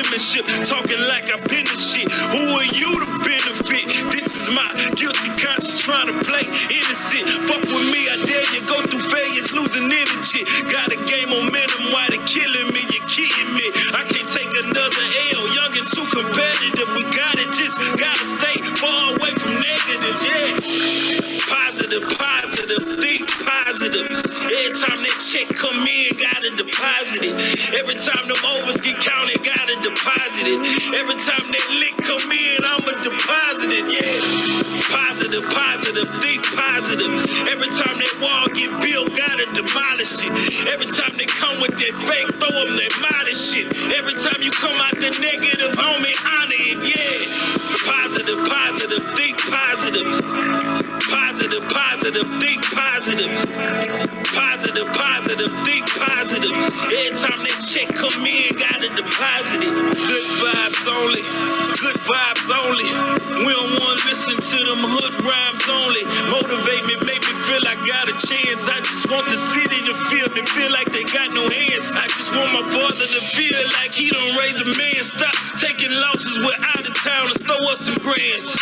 penmanship, talking like I've been the shit. Who are you to benefit? This is my guilty conscience trying to play innocent. Fuck with me, I dare you. Go through failures, losing energy. Got a game momentum, why they killing me? You kidding me? I can't take another L. Young and too competitive. We got it, just gotta stay far away from negative. Yeah. Positive, positive, think positive. Every time that check come in, gotta deposit it. Every time them overs get counted, gotta deposit it. Every time that lick come in, I'ma deposit it. Yeah. Positive, positive, think positive. Every time that wall get built, gotta demolish it. Every time they come with that fake, throw them that modest shit. Every time you come out the negative, homie, honor it. Yeah. Positive, positive, think positive. Positive, positive, think positive. Positive, positive, think positive. Every time that check come in, gotta deposit it. Good vibes only. Good vibes only. We don't want to listen to them hood rhymes only. Motivate me, make me feel I got a chance. I just want to sit in the field and feel like they got no hands. I just want my father to feel like he don't raise a man. Stop taking losses, we're out of town. Let's throw us some brands.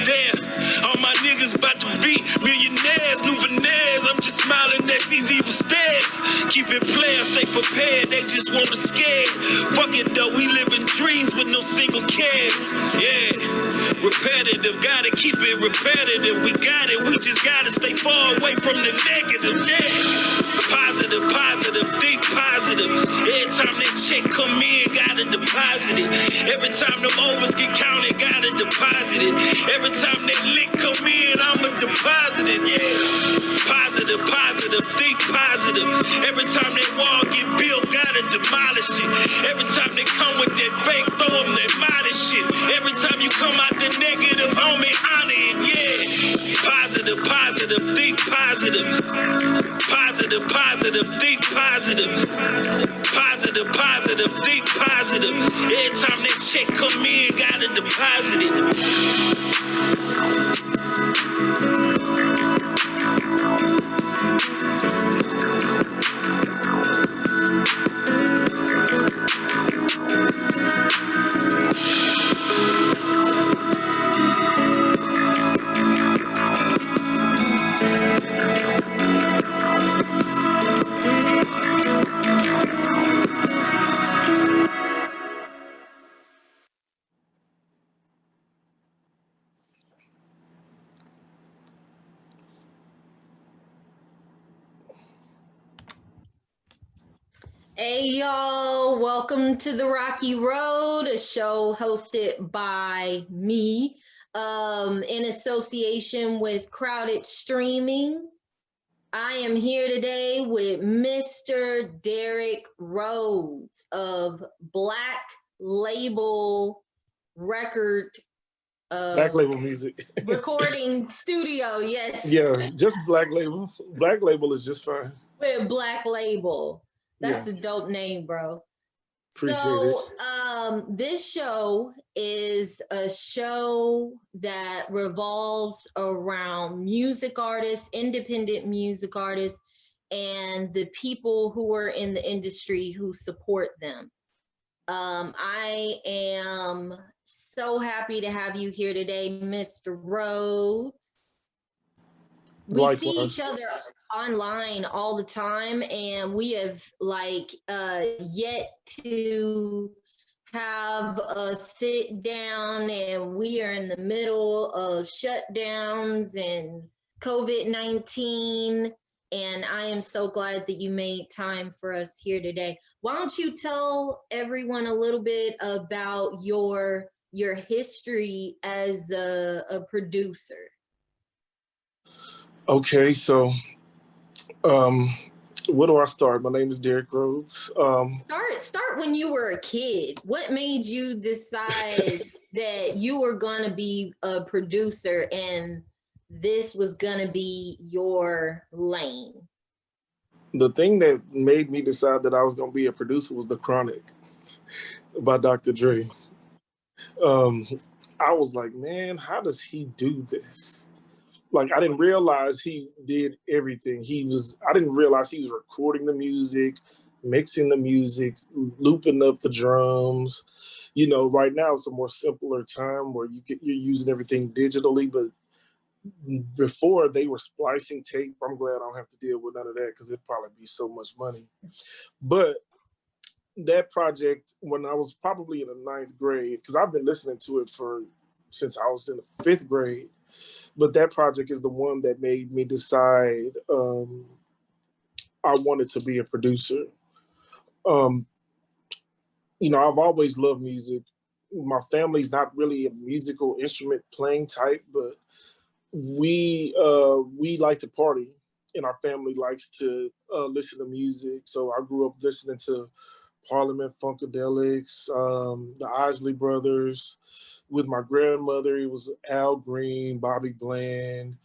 Damn, all my niggas about to be millionaires, new veneers. I'm just smiling at these evil stares. Keep it player, stay prepared. They just want to scare. Fuck it though, we living dreams with no single cares. Yeah, repetitive, gotta keep it repetitive. We got it, we just gotta stay far away from the negatives. Yeah, positive, positive, think positive. Every time that check come in, gotta deposit it. Every time them overs get counted, gotta deposit it. Every time that lick come in, I'ma deposit it. Yeah, positive, positive, think positive. Every time that wall get built, gotta demolish it. Every time they come with that fake, throw them that modest shit. Every time you come out the negative, homie, honor it. Yeah, positive, positive, think positive. Positive, positive, think positive. Positive, positive, think positive. Every time that check come in, gotta deposit it. Hey y'all, welcome to the Rocky Road, a show hosted by me in association with Crowded Streaming. I am here today with Mr. Derryk Rhodes of Black Label Record Black Label Music Recording Studio. Yes. Yeah, just Black Label. Black Label is just fine. With Black Label. That's Yeah. a dope name, bro. Appreciate it. This show is a show that revolves around music artists, independent music artists, and the people who are in the industry who support them. I am so happy to have you here today, Mr. Rhodes. We Likewise. see each other online all the time, and we have yet to have a sit down, and we are in the middle of shutdowns and COVID-19, and I am so glad that you made time for us here today. Why don't you tell everyone a little bit about your history as a producer? Okay, so where do I start? My name is Derryk Rhodes. Start when you were a kid. What made you decide that you were going to be a producer and this was going to be your lane? The thing that made me decide that I was going to be a producer was The Chronic by Dr. Dre. I was like, man, how does he do this? Like, I didn't realize he did everything. I didn't realize he was recording the music, mixing the music, looping up the drums. You know, right now it's a more simpler time where you're using everything digitally, but before they were splicing tape. I'm glad I don't have to deal with none of that because it'd probably be so much money. But that project, when I was probably in the ninth grade, because I've been listening to it since I was in the fifth grade. But that project is the one that made me decide I wanted to be a producer. Um, you know, I've always loved music. My family's not really a musical instrument playing type, but we like to party, and our family likes to listen to music. So I grew up listening to Parliament Funkadelics, the Isley Brothers. With my grandmother, it was Al Green, Bobby Bland.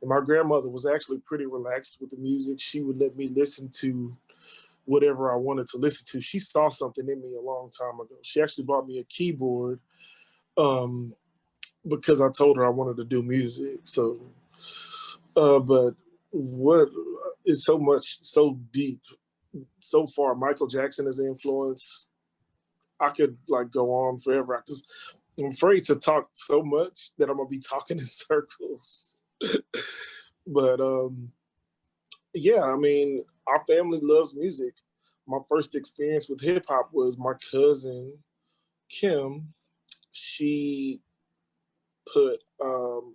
And my grandmother was actually pretty relaxed with the music. She would let me listen to whatever I wanted to listen to. She saw something in me a long time ago. She actually bought me a keyboard because I told her I wanted to do music. So, but what is so deep so far? Michael Jackson is an influence. I could like go on forever. I'm afraid to talk so much that I'm gonna be talking in circles. But yeah, I mean, our family loves music. My first experience with hip hop was my cousin Kim. She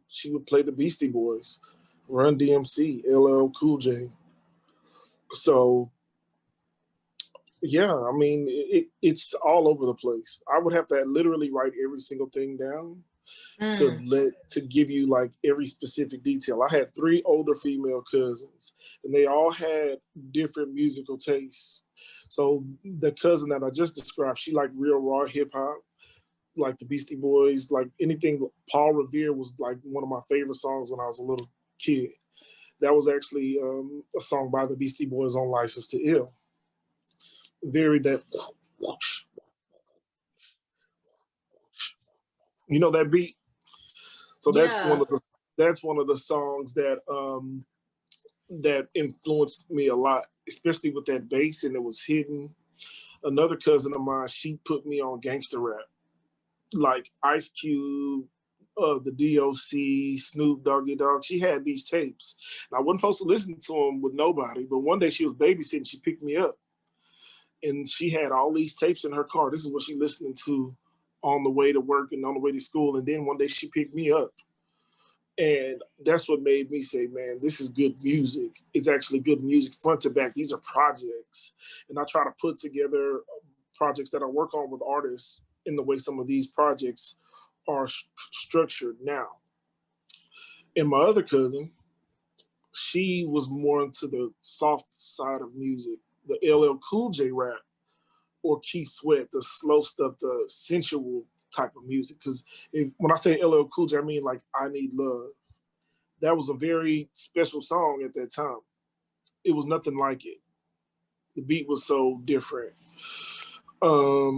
she would play the Beastie Boys, Run DMC, LL Cool J. So yeah, I mean, it's all over the place. I would have to literally write every single thing down to give you like every specific detail. I had 3 older female cousins, and they all had different musical tastes. So the cousin that I just described, she liked real raw hip hop, like the Beastie Boys, like anything. Paul Revere was like one of my favorite songs when I was a little kid. That was actually a song by the Beastie Boys on License to Ill. Very that, you know that beat. So that's Yeah. one of the songs that influenced me a lot, especially with that bass, and it was hidden. Another cousin of mine, she put me on gangster rap, like Ice Cube, the DOC, Snoop Doggy Dogg. She had these tapes, and I wasn't supposed to listen to them with nobody. But one day she was babysitting, she picked me up, and she had all these tapes in her car. This is what she listening to on the way to work and on the way to school. And then one day she picked me up. And that's what made me say, man, this is good music. It's actually good music front to back. These are projects. And I try to put together projects that I work on with artists in the way some of these projects are structured now. And my other cousin, she was more into the soft side of music, the LL Cool J rap, or Keith Sweat, the slow stuff, the sensual type of music. Because when I say LL Cool J, I mean like I Need Love. That was a very special song at that time. It was nothing like it. The beat was so different. And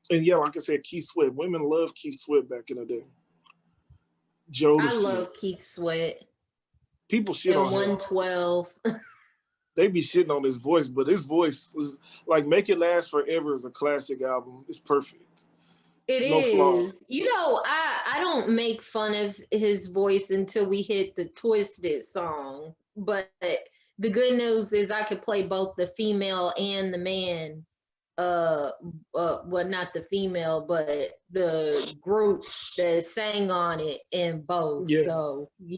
yeah, like I said, Keith Sweat. Women loved Keith Sweat back in the day. I Jodeci. love Keith Sweat. People shit And on him. 112. They be shitting on his voice, but his voice was like "Make It Last Forever" is a classic album. It's perfect. It There's no flaws. is. You know, I don't make fun of his voice until we hit the Twisted song. But the good news is I could play both the female and the man. Well, not the female, but the group that sang on it in both. Yeah. So yeah.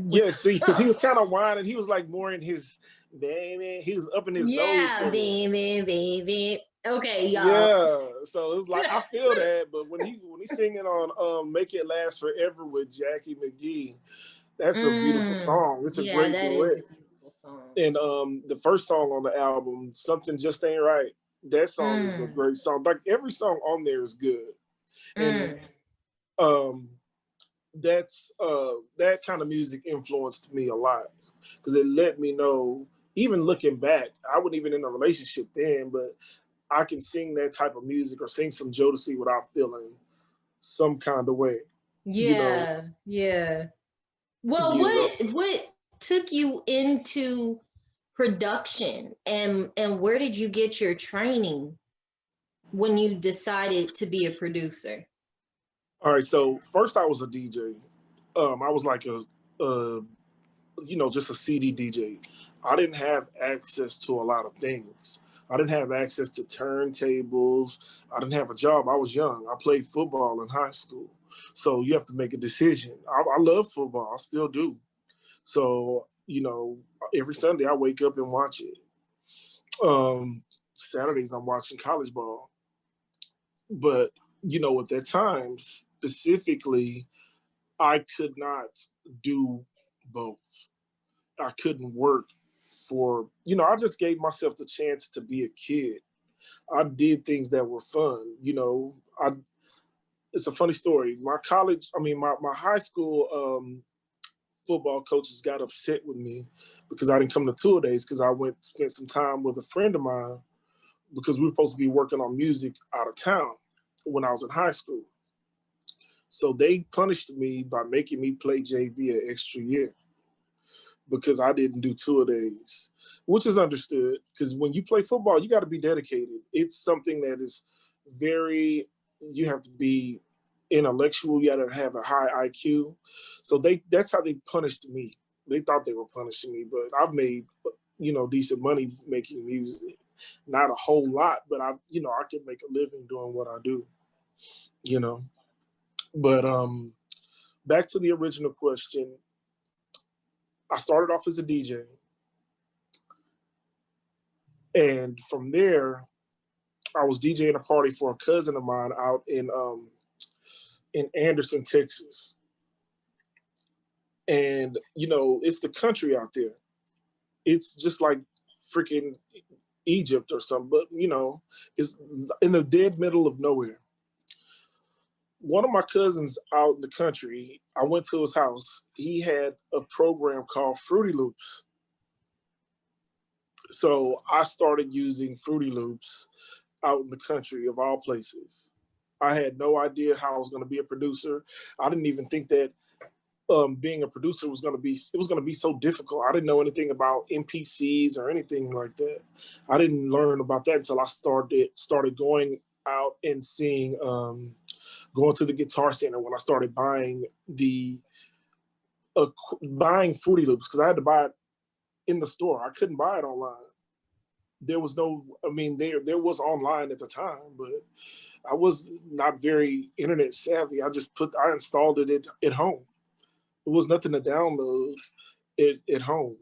Yeah, see, because he was kind of whining. He was like more in his baby. He was up in his nose. Yeah, baby. Okay, y'all. Yeah, so it's like I feel that, but when he's singing on "Make It Last Forever" with Jackie McGee, that's a beautiful song. It's a great that duet. is a beautiful song. And the first song on the album, "Something Just Ain't Right," that song is a great song. Like every song on there is good, and that's that kind of music influenced me a lot because it let me know. Even looking back, I wasn't even in a relationship then, but I can sing that type of music or sing some Jodeci without feeling some kind of way. Yeah, yeah. Well, You know. what took you into production, and where did you get your training when you decided to be a producer? All right, so first I was a DJ. I was like a just a CD DJ. I didn't have access to a lot of things. I didn't have access to turntables. I didn't have a job. I was young. I played football in high school. So you have to make a decision. I love football. I still do. So, every Sunday I wake up and watch it. Saturdays I'm watching college ball. But, at that time, specifically, I could not do both. I couldn't work for, I just gave myself the chance to be a kid. I did things that were fun. It's a funny story. My high school football coaches got upset with me because I didn't come to tour days because I spent some time with a friend of mine because we were supposed to be working on music out of town when I was in high school. So they punished me by making me play JV an extra year because I didn't do tour days, which is understood because when you play football, you got to be dedicated. It's something that is you have to be intellectual. You got to have a high IQ. So that's how they punished me. They thought they were punishing me, but I've made, decent money making music. Not a whole lot, but I can make a living doing what I do, But back to the original question, I started off as a DJ. And from there, I was DJing a party for a cousin of mine out in Anderson, Texas. And, it's the country out there. It's just like freaking Egypt or something, but, it's in the dead middle of nowhere. One of my cousins out in the country, I went to his house. He had a program called Fruity Loops. So I started using Fruity Loops out in the country of all places. I had no idea how I was going to be a producer. I didn't even think that being a producer was going to be so difficult. I didn't know anything about MPCs or anything like that. I didn't learn about that until I started going out and seeing, going to the Guitar Center when I started buying buying Fruity Loops because I had to buy it in the store. I couldn't buy it online. There was there was online at the time, but I was not very internet savvy. I installed it at home. There was nothing to download at home.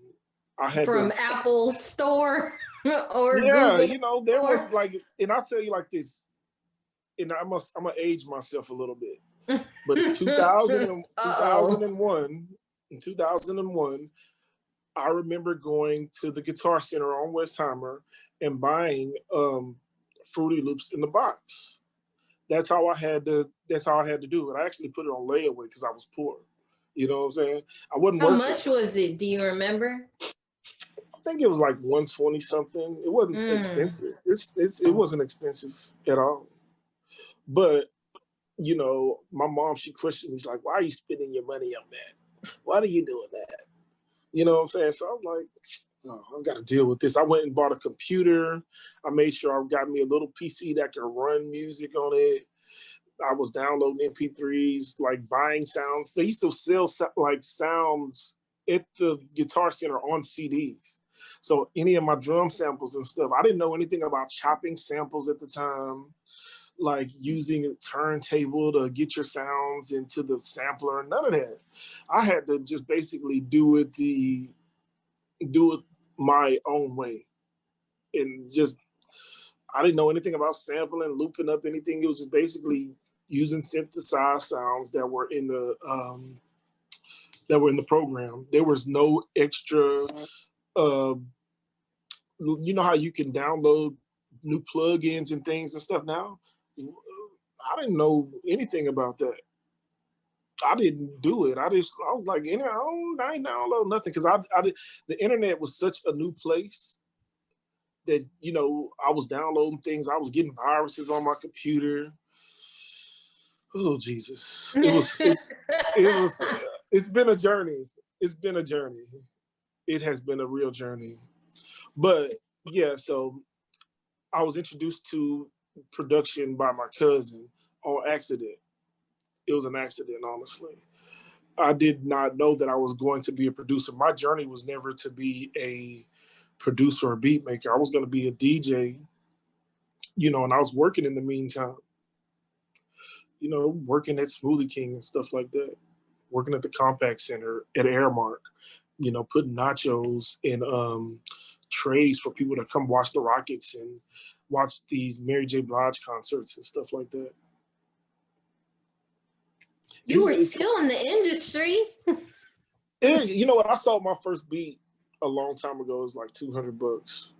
I had From to, Apple Store or yeah, Google there Store? was like, and I'll tell you like this, and I'm gonna age myself a little bit, but in 2001, I remember going to the Guitar Center on Westheimer and buying Fruity Loops in the box. That's how I had to do it. I actually put it on layaway because I was poor. You know what I'm saying? I wasn't How working. much was it? Do you remember? I think it was like 120 something. It wasn't expensive. It wasn't expensive at all. But my mom, she questioned me. She's like, "Why are you spending your money on that? Why are you doing that?" You know what I'm saying? So I'm like, oh, I've got to deal with this. I went and bought a computer. I made sure I got me a little PC that could run music on it. I was downloading MP3s, like buying sounds. They used to sell like sounds at the Guitar Center on CDs. So any of my drum samples and stuff, I didn't know anything about chopping samples at the time, like using a turntable to get your sounds into the sampler, none of that. I had to just basically do it my own way. And just, I didn't know anything about sampling, looping up anything. It was just basically using synthesized sounds that were in the program. There was no extra, how you can download new plugins and things and stuff now? I didn't know anything about that. I didn't do it. I was like, I ain't download nothing because the internet was such a new place that I was downloading things. I was getting viruses on my computer. Oh Jesus! It's been a journey. It's been a journey. It has been a real journey. But yeah, so I was introduced to production by my cousin on accident. It was an accident, honestly. I did not know that I was going to be a producer. My journey was never to be a producer or beat maker. I was going to be a DJ, and I was working in the meantime, working at Smoothie King and stuff like that, working at the Compact Center at Airmark, putting nachos in trays for people to come watch the Rockets and watch these Mary J. Blige concerts and stuff like that. You were still in the industry. And you know what? I sold my first beat a long time ago. It was like $200.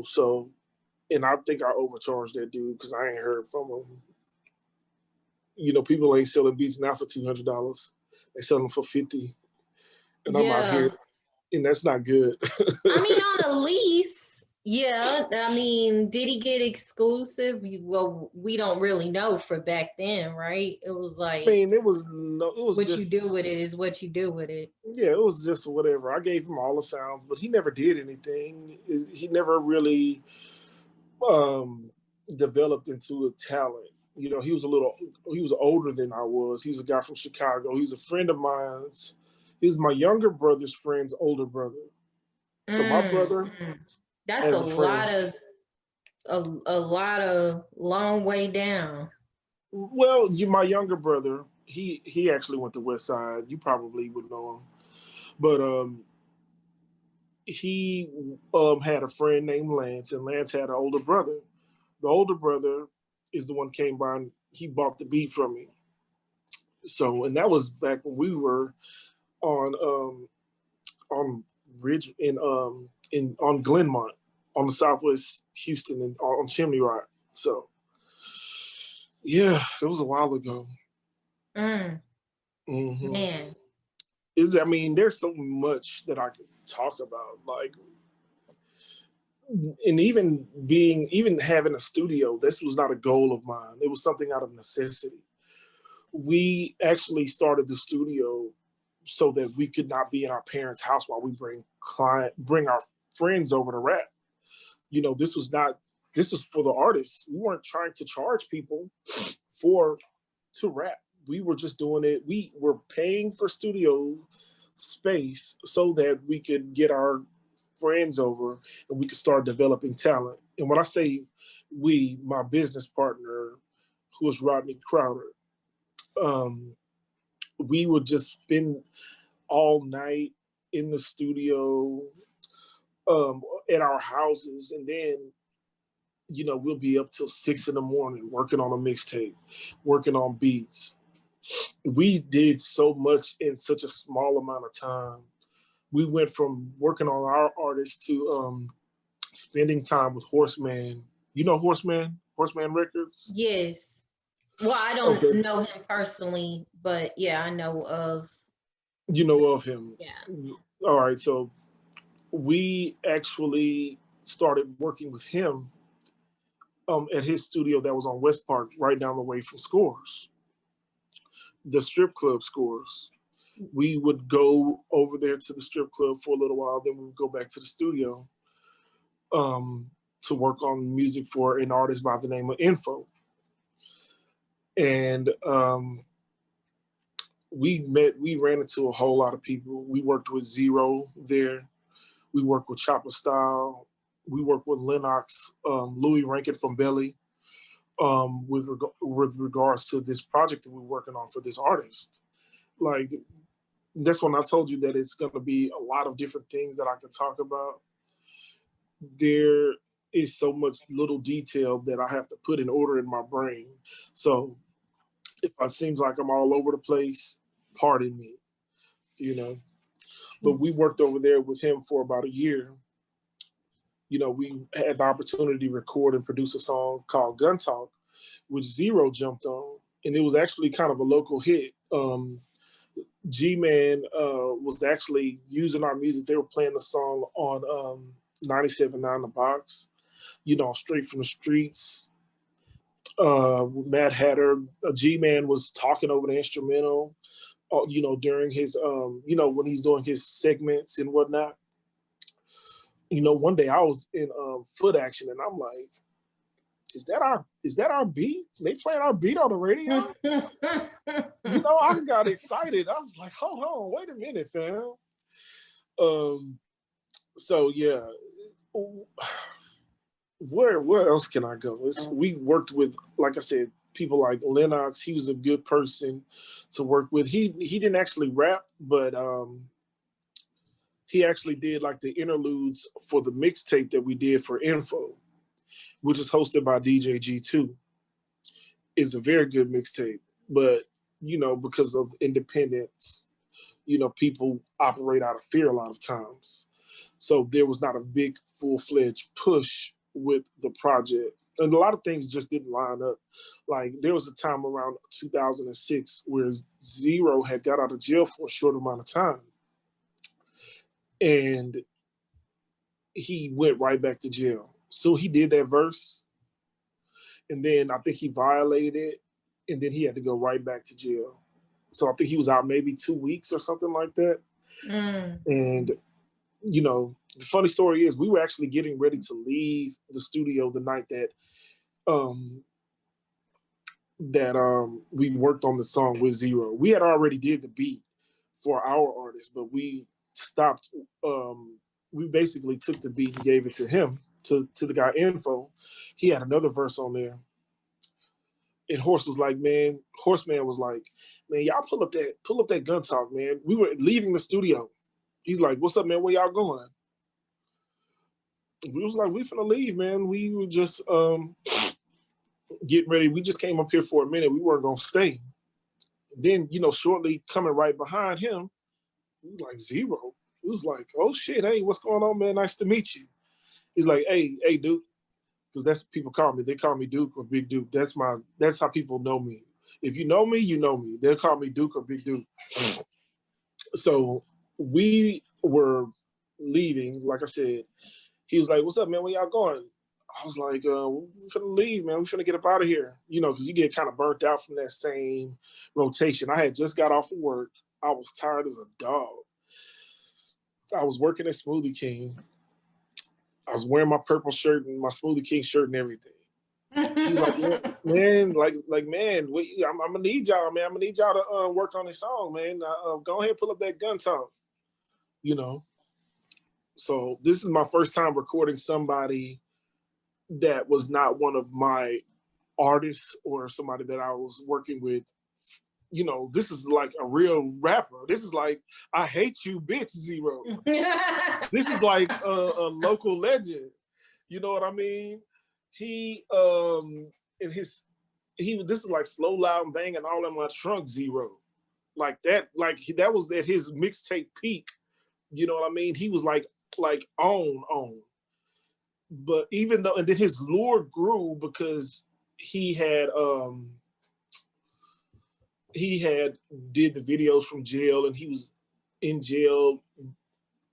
So, and I think I overcharged that dude because I ain't heard from him. People ain't selling beats now for $200. They sell them for $50, and I'm out here, and that's not good. I mean, on a lease, yeah. I mean, did he get exclusive? Well, we don't really know for back then, right? It was like, I mean, it was what just, you do with it is what you do with it. Yeah, it was just whatever. I gave him all the sounds, but he never did anything. He never really developed into a talent. He was older than I was. He was a guy from Chicago. He was a friend of mine's. He was my younger brother's friend's older brother. So my brother, that's a lot of long way down. Well, my younger brother, he actually went to West Side. You probably would know him, but he had a friend named Lance, and Lance had an older brother. The older brother is the one came by and he bought the beat from me. So, and that was back when we were on Ridge on Glenmont on the Southwest Houston and on Chimney Rock. So, yeah, it was a while ago. Mm-hmm. Man, there's so much that I could talk about, like. And even having a studio, this was not a goal of mine. It was something out of necessity. We actually started the studio so that we could not be in our parents' house while we bring our friends over to rap. This was for the artists. We weren't trying to charge people to rap. We were just doing it. We were paying for studio space so that we could get our friends over and we could start developing talent. And when I say we, my business partner, who was Rodney Crowder, we would just spend all night in the studio at our houses, and then we'll be up till 6 a.m. working on a mixtape, working on beats. We did so much in such a small amount of time. We went from working on our artists to spending time with Horseman. You know Horseman Records? Yes. Well, I don't know him personally, but yeah, I know of. You know of him? Yeah. All right, so we actually started working with him at his studio that was on West Park, right down the way from Scores, the strip club Scores. We would go over there to the strip club for a little while, then we would go back to the studio to work on music for an artist by the name of Info. And we ran into a whole lot of people. We worked with Zero there. We worked with Chopper Style. We worked with Lennox, Louis Rankin from Belly, with regards to this project that we're working on for this artist. Like, that's when I told you that it's going to be a lot of different things that I could talk about. There is so much little detail that I have to put in order in my brain. So if it seems like I'm all over the place, pardon me, But we worked over there with him for about a year. We had the opportunity to record and produce a song called Gun Talk, which Zero jumped on. And it was actually kind of a local hit. G-Man was actually using our music. They were playing the song on 97.9 The Box, Straight from the Streets. Mad Hatter, G-Man was talking over the instrumental, during his, when he's doing his segments and whatnot. You know, one day I was in Foot Action, and I'm like, is that our beat? They playing our beat on the radio? You know, I got excited. I was like, hold on, wait a minute, fam. So yeah, where else can I go? We worked with, like I said, people like Lennox. He was a good person to work with. He didn't actually rap, but he actually did like the interludes for the mixtape that we did for Info, which is hosted by DJ G2. It's a very good mixtape, but you know, because of independence, you know, people operate out of fear a lot of times. So there was not a big full-fledged push with the project. And a lot of things just didn't line up. Like there was a time around 2006 where Zero had got out of jail for a short amount of time. And he went right back to jail. So he did that verse. And then I think he violated, and then he had to go right back to jail. So I think he was out maybe 2 weeks or something like that. And, you know, the funny story is we were actually getting ready to leave the studio the night that we worked on the song with Zero. We had already did the beat for our artist, but we stopped. We basically took the beat and gave it to him, to the guy Info. He had another verse on there. And Horseman was like, man, y'all pull up that gun talk, man. We were leaving the studio. He's like, what's up, man? Where y'all going? We was like, we finna leave, man. We were just getting ready. We just came up here for a minute. We weren't gonna stay. Then, you know, shortly coming right behind him, we was like, Zero. He was like, oh shit, hey, what's going on, man? Nice to meet you. He's like, hey, Duke. Because that's what people call me. They call me Duke or Big Duke. That's how people know me. If you know me, you know me. They'll call me Duke or Big Duke. So we were leaving, like I said. He was like, what's up, man? Where y'all going? I was like, we're finna leave, man. We're finna get up out of here. You know, because you get kind of burnt out from that same rotation. I had just got off of work. I was tired as a dog. I was working at Smoothie King. I was wearing my purple shirt and my Smoothie King shirt and everything. He's like, man, man, wait, I'm gonna need y'all, man. I'm gonna need y'all to work on this song, man. Go ahead and pull up that gun talk, you know. So this is my first time recording somebody that was not one of my artists or somebody that I was working with. You know, this is like a real rapper. This is like, I hate you, bitch, Zero. This is like a local legend. You know what I mean? This is like Slow Loud and Banging All in My Trunk, Zero. Like that was at his mixtape peak. You know what I mean? He was like on. But even though, and then his lure grew because he had did the videos from jail, and he was in jail.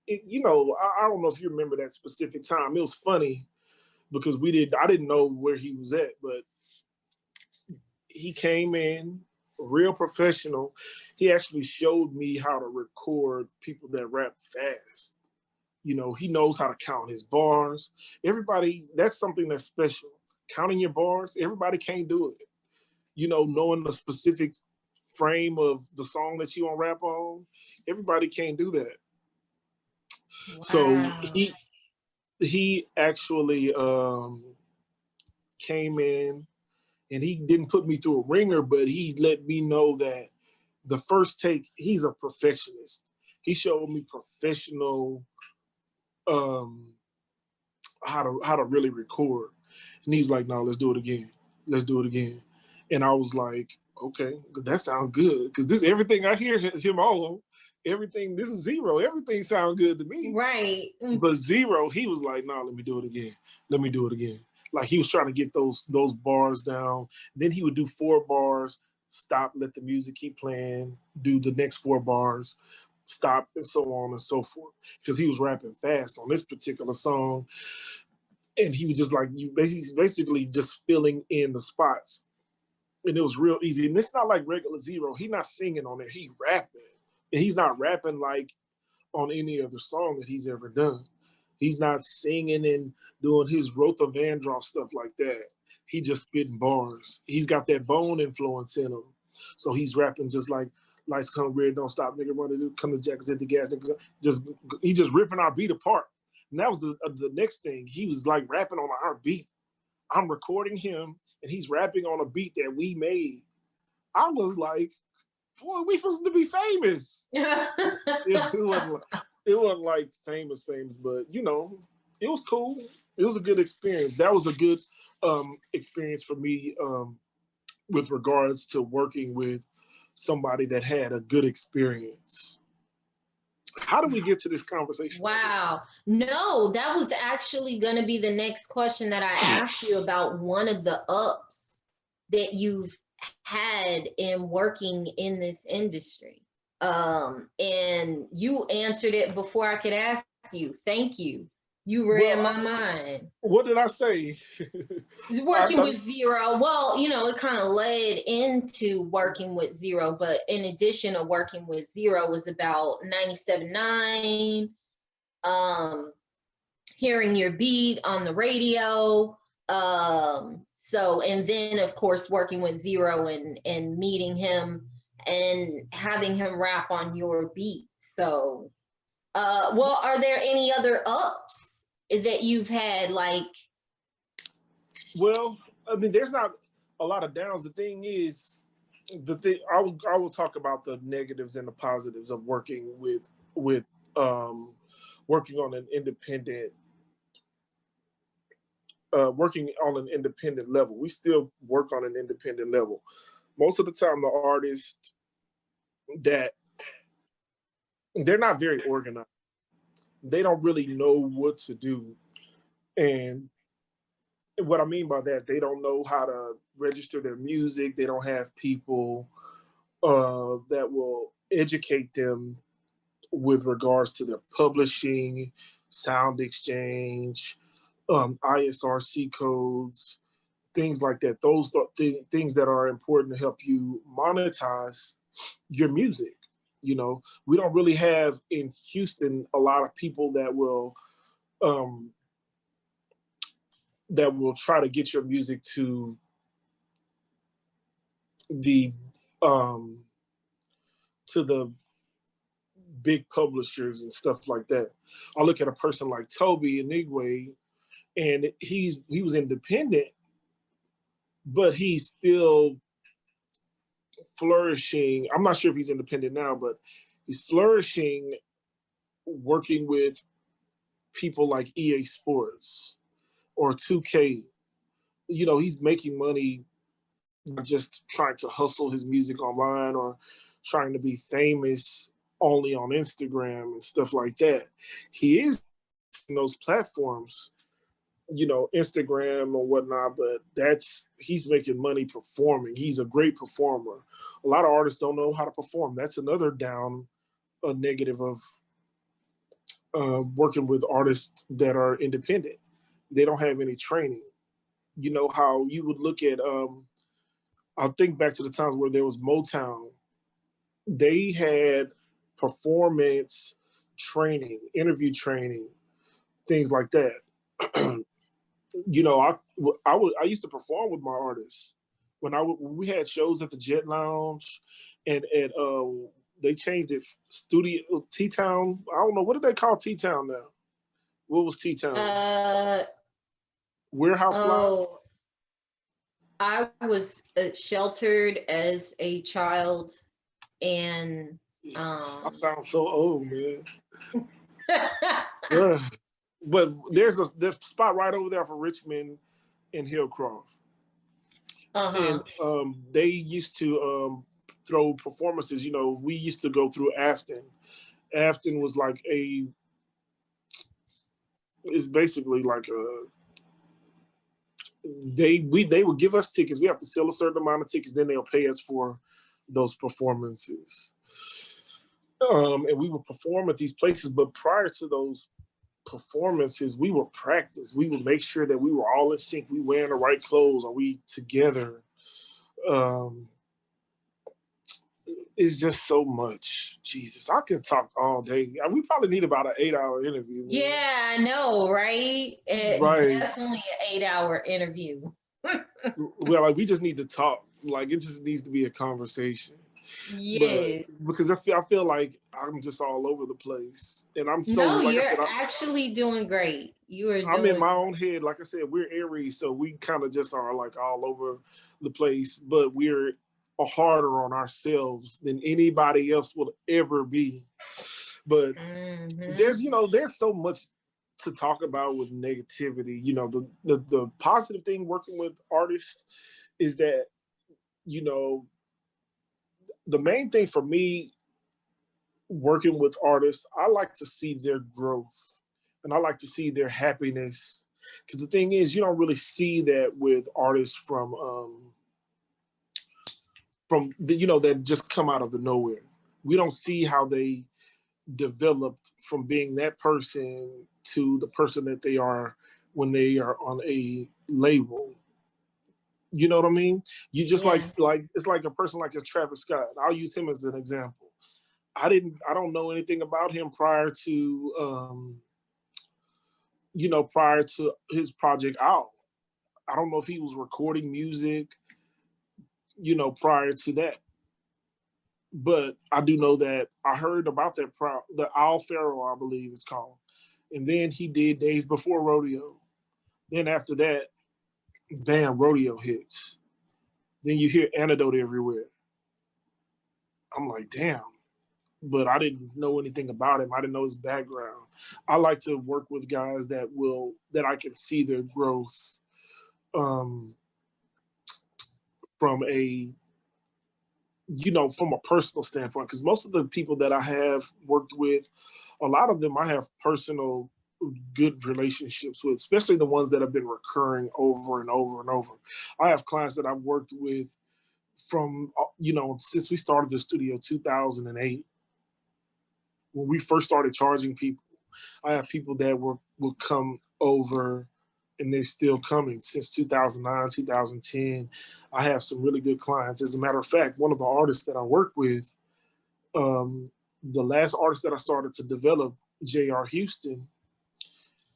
You know, I don't know if you remember that specific time. It was funny because I didn't know where he was at, but he came in real professional. He actually showed me how to record people that rap fast. You know, he knows how to count his bars. Everybody, that's something that's special. Counting your bars, everybody can't do it. You know, knowing the specific frame of the song that you want to rap on, everybody can't do that. Wow. So he actually came in, and he didn't put me through a ringer, but he let me know that the first take, he's a perfectionist. He showed me professional how to really record. And he's like, no, let's do it again. Let's do it again. And I was like, okay, that sounds good. Because this, everything I hear him on, everything, this is Zero. Everything sounds good to me. Right. But Zero, he was like, no, let me do it again. Let me do it again. Like he was trying to get those bars down. Then he would do 4 bars, stop, let the music keep playing, do the next 4 bars, stop, and so on and so forth. Because he was rapping fast on this particular song. And he was just like, you basically just filling in the spots. And it was real easy. And it's not like regular Zero. He's not singing on it. He rapping. And he's not rapping like on any other song that he's ever done. He's not singing and doing his Rotha Vandross stuff like that. He just spitting bars. He's got that bone influence in him. So he's rapping just like lights come red, don't stop, nigga, running, come to jackets at the gas, nigga. He just ripping our beat apart. And that was the next thing. He was like rapping on our beat. I'm recording him, and he's rapping on a beat that we made. I was like, boy, we supposed to be famous. It wasn't like famous, but you know, it was cool. It was a good experience. That was a good experience for me with regards to working with somebody that had a good experience. How did we get to this conversation? Wow. No, that was actually going to be the next question that I asked you about one of the ups that you've had in working in this industry. And you answered it before I could ask you. Thank you. You read my mind. What did I say? Working with Zero. Well, you know, it kind of led into working with Zero, but in addition to working with Zero was about 97.9, hearing your beat on the radio. So, and then of course working with Zero and meeting him and having him rap on your beat. So, well, are there any other ups that you've had, like? Well, I mean, there's not a lot of downs. The thing is, I will talk about the negatives and the positives of working with working on an independent level. We still work on an independent level. Most of the time, the artists that they're not very organized. They don't really know what to do. And what I mean by that, they don't know how to register their music. They don't have people that will educate them with regards to their publishing, sound exchange, ISRC codes, things like that. Those are things that are important to help you monetize your music. You know, we don't really have in Houston a lot of people that will try to get your music to the big publishers and stuff like that. I look at a person like Toby Inigwe, and he was independent, but he's still flourishing. I'm not sure if he's independent now, but he's flourishing working with people like EA Sports or 2K. You know, he's making money, not just trying to hustle his music online or trying to be famous only on Instagram and stuff like that. He is in those platforms, you know, Instagram or whatnot, but he's making money performing. He's a great performer. A lot of artists don't know how to perform. That's another negative of working with artists that are independent. They don't have any training. You know how you would look at, I'll think back to the times where there was Motown. They had performance training, interview training, things like that. You know, I used to perform with my artists when we had shows at the Jet Lounge, and at they changed it studio T-Town. I don't know, what did they call T-Town now? What was T-Town? Warehouse Lounge. I was sheltered as a child, and I sound so old, man. Yeah. But there's a spot right over there for Richmond and Hillcroft. And they used to throw performances. You know, we used to go through Afton. Afton was like it's basically like they would give us tickets. We have to sell a certain amount of tickets, then they'll pay us for those performances. And we would perform at these places, but prior to those performances, we would practice. We would make sure that we were all in sync. We wearing the right clothes. Are we together? it's just so much. Jesus, I could talk all day. We probably need about an 8-hour interview. Man. Yeah, I know, right? Right. Definitely an 8-hour interview. Well, like we just need to talk. Like it just needs to be a conversation. But Yes. because I feel like I'm just all over the place, and I'm so No, like I you're said, actually doing great. You are I'm in doing my own head. Like I said, we're Aries, so we kind of just are like all over the place. But we're harder on ourselves than anybody else will ever be. But there's so much to talk about with negativity. The positive thing working with artists is that you know the main thing for me working with artists, I like to see their growth and I like to see their happiness. Because the thing is, you don't really see that with artists from that just come out of the nowhere. We don't see how they developed from being that person to the person that they are when they are on a label. You know what I mean? You just Yeah. like it's like a person like a Travis Scott. I'll use him as an example. I don't know anything about him prior to his project out. I don't know if he was recording music, prior to that. But I do know that I heard about the Owl Pharaoh, I believe it's called. And then he did Days Before Rodeo. Then after that, damn, Rodeo hits. Then you hear Antidote everywhere. I'm like, damn. But I didn't know anything about him. I didn't know his background. I like to work with guys that I can see their growth um, from from a personal standpoint. Because most of the people that I have worked with, a lot of them I have personal good relationships with, especially the ones that have been recurring over and over and over. I have clients that I've worked with from, since we started the studio 2008. When we first started charging people, I have people that will come over and they're still coming since 2009, 2010. I have some really good clients. As a matter of fact, one of the artists that I work with, the last artist that I started to develop, J.R. Houston,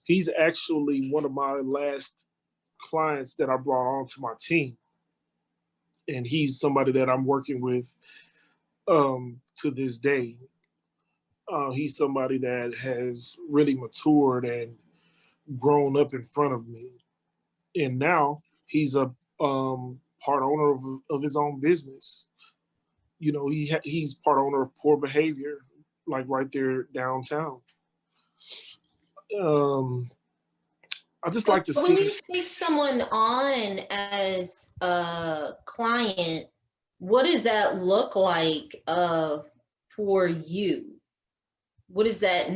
he's actually one of my last clients that I brought onto my team. And he's somebody that I'm working with to this day. He's somebody that has really matured and grown up in front of me, and now he's a part owner of his own business. He's part owner of Poor Behavior, like right there downtown. Um, I just So like to when you see. take someone on as a client, what does that look like for you? What does that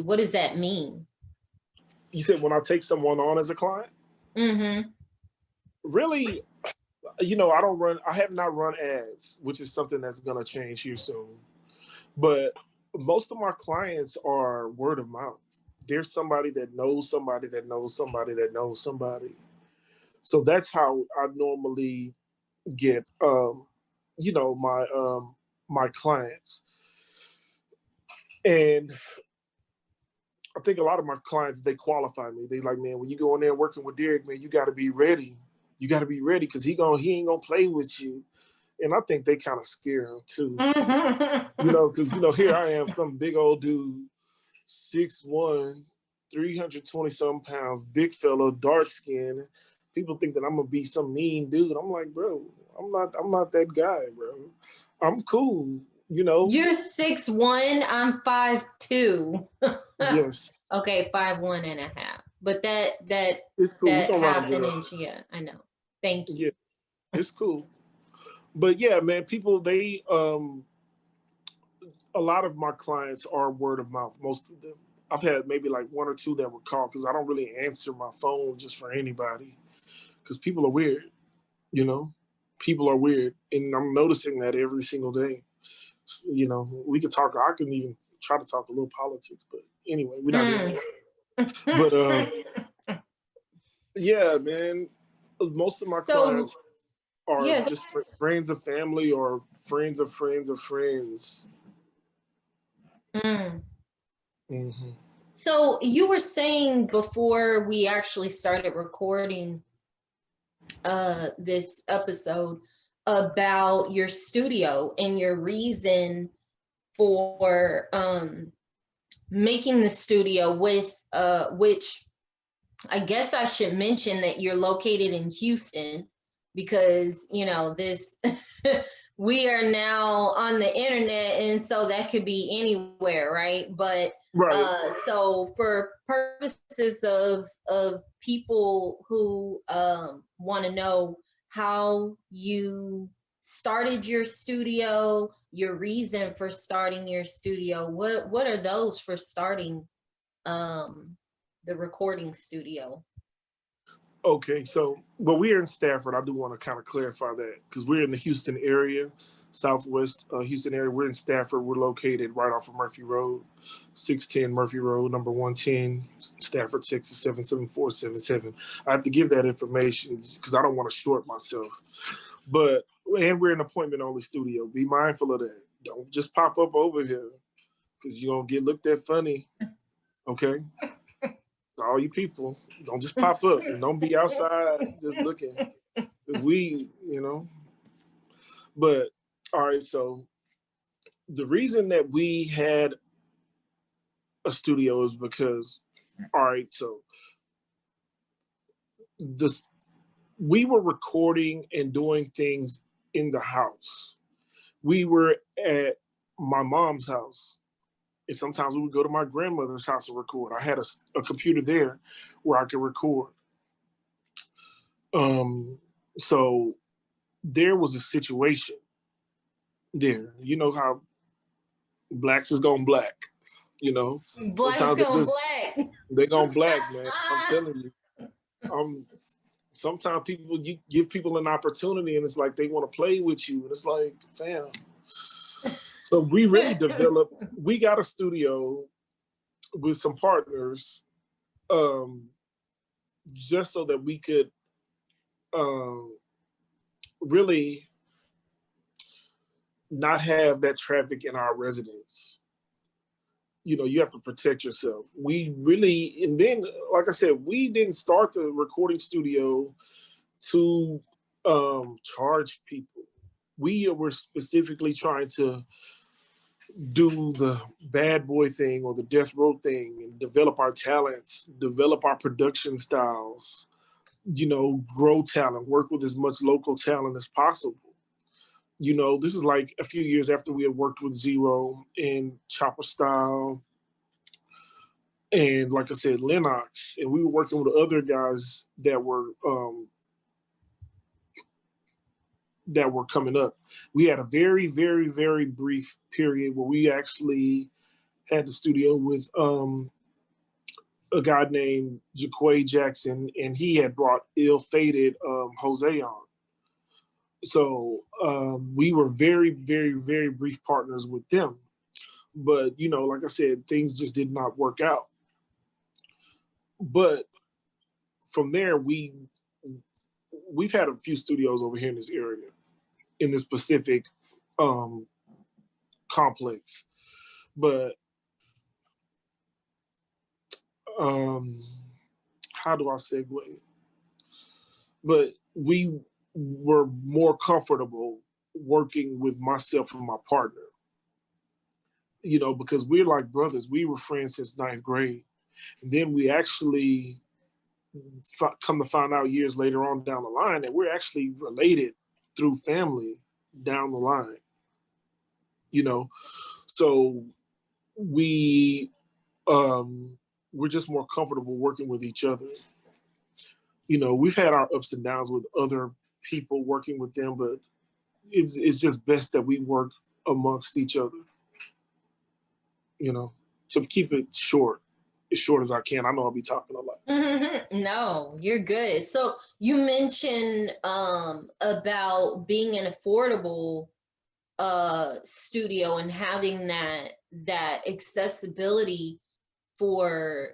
what does that mean? You said when I take someone on as a client, Mm-hmm. really, I have not run ads, which is something that's gonna change here soon. But most of my clients are word of mouth. There's somebody that knows somebody that knows somebody that knows somebody. So that's how I normally get my clients. And I think a lot of my clients, they qualify me. They like, man, when you go in there working with Derryk, man, you gotta be ready. You gotta be ready because he ain't gonna play with you. And I think they kind of scare him too. Because here I am, some big old dude, 6'1", 320 some pounds, big fella, dark skin. People think that I'm gonna be some mean dude. I'm like, bro, I'm not that guy, bro. I'm cool, You're 6'1", I'm 5'2". Yes. Okay, 5'1.5". But It's cool. We that gonna round half it an up. inch, yeah, I know. Thank you. Yeah, it's cool. But yeah, man, people a lot of my clients are word of mouth, most of them. I've had maybe like one or two that would call because I don't really answer my phone just for anybody because people are weird, you know? People are weird. And I'm noticing that every single day. We could talk, I can even try to talk a little politics, but anyway, we're not doing that. But yeah, man, most of my So clients. or Yeah. just friends of family or friends of friends of friends. Mm. Hmm. So you were saying before we actually started recording this episode about your studio and your reason for making the studio with which I guess I should mention that you're located in Houston because, you know, this we are now on the internet and so that could be anywhere, right? But Right. so for purposes of people who want to know how you started your studio, your reason for starting your studio, what are those for starting um the recording studio? Okay, so but we're in Stafford. I do want to kind of clarify that because we're in the Houston area, Southwest Houston area. We're in Stafford. We're located right off of Murphy Road, 610 Murphy Road, number 110, Stafford, Texas 77477. I have to give that information because I don't want to short myself. But and we're an appointment only studio. Be mindful of that. Don't just pop up over here because you're gonna get looked at funny. Okay, all you people, don't just pop up and don't be outside just looking. Because we, you know, but all right, so the reason that we had a studio is because, all right, so this we were recording and doing things in the house. We were at my mom's house. And sometimes we would go to my grandmother's house and record. I had a computer there where I could record. Um, so there was a situation there. You know how blacks is going black. You know, Black's sometimes going black. they going black, man. I'm telling you. Um, sometimes people you give people an opportunity, and it's like they want to play with you, and it's like, fam. So we really developed. We got a studio with some partners, um, just so that we could um, really not have that traffic in our residence. You know, you have to protect yourself. We really, and then, like I said, we didn't start the recording studio to charge people. We were specifically trying to do the bad boy thing or the death row thing and develop our talents, develop our production styles, you know, grow talent, work with as much local talent as possible. You know, this is like a few years after we had worked with Zero and Chopper Style and, like I said, Lennox, and we were working with other guys that were coming up. We had a very, very, very brief period where we actually had the studio with a guy named Jaquay Jackson, and he had brought ill-fated Jose on. So we were very, very, very brief partners with them. But, you know, like I said, things just did not work out. But from there, we've had a few studios over here in this area, in this specific um, complex. But um, how do I segue? But we were more comfortable working with myself and my partner, you know, because we're like brothers. We were friends since ninth grade. And then we actually come to find out years later on down the line that we're actually related through family down the line, you know. So we we're just more comfortable working with each other. You know, we've had our ups and downs with other people working with them, but it's just best that we work amongst each other, you know, to keep it short, as short as I can. I know I'll be talking a lot. No, you're good. So you mentioned about being an affordable studio and having that accessibility for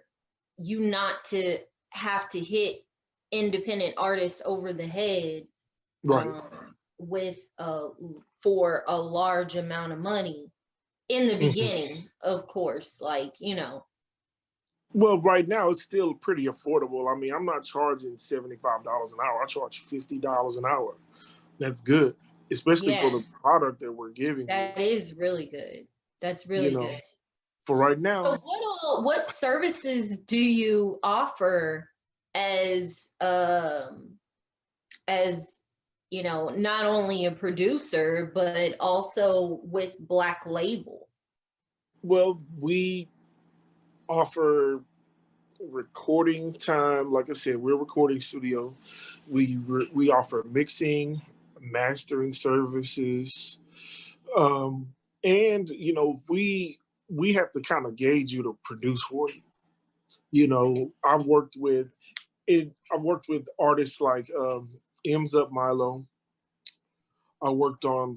you not to have to hit independent artists over the head. Right. with for a large amount of money in the Mhm. beginning, of course, like, you know. Well, right now it's still pretty affordable. I mean, I'm not charging $75 an hour. I charge $50 an hour. That's good, especially for Yeah, the product that we're giving you. that is really good. That's You really good. know, for right So now, what services do you offer as you know, not only a producer but also with Black Label? well, we offer recording time. Like I said, we're a recording studio. We offer mixing, mastering services, and we have to kind of gauge you to produce for you. I've worked with it. I've worked with artists like M's Up Milo. I worked on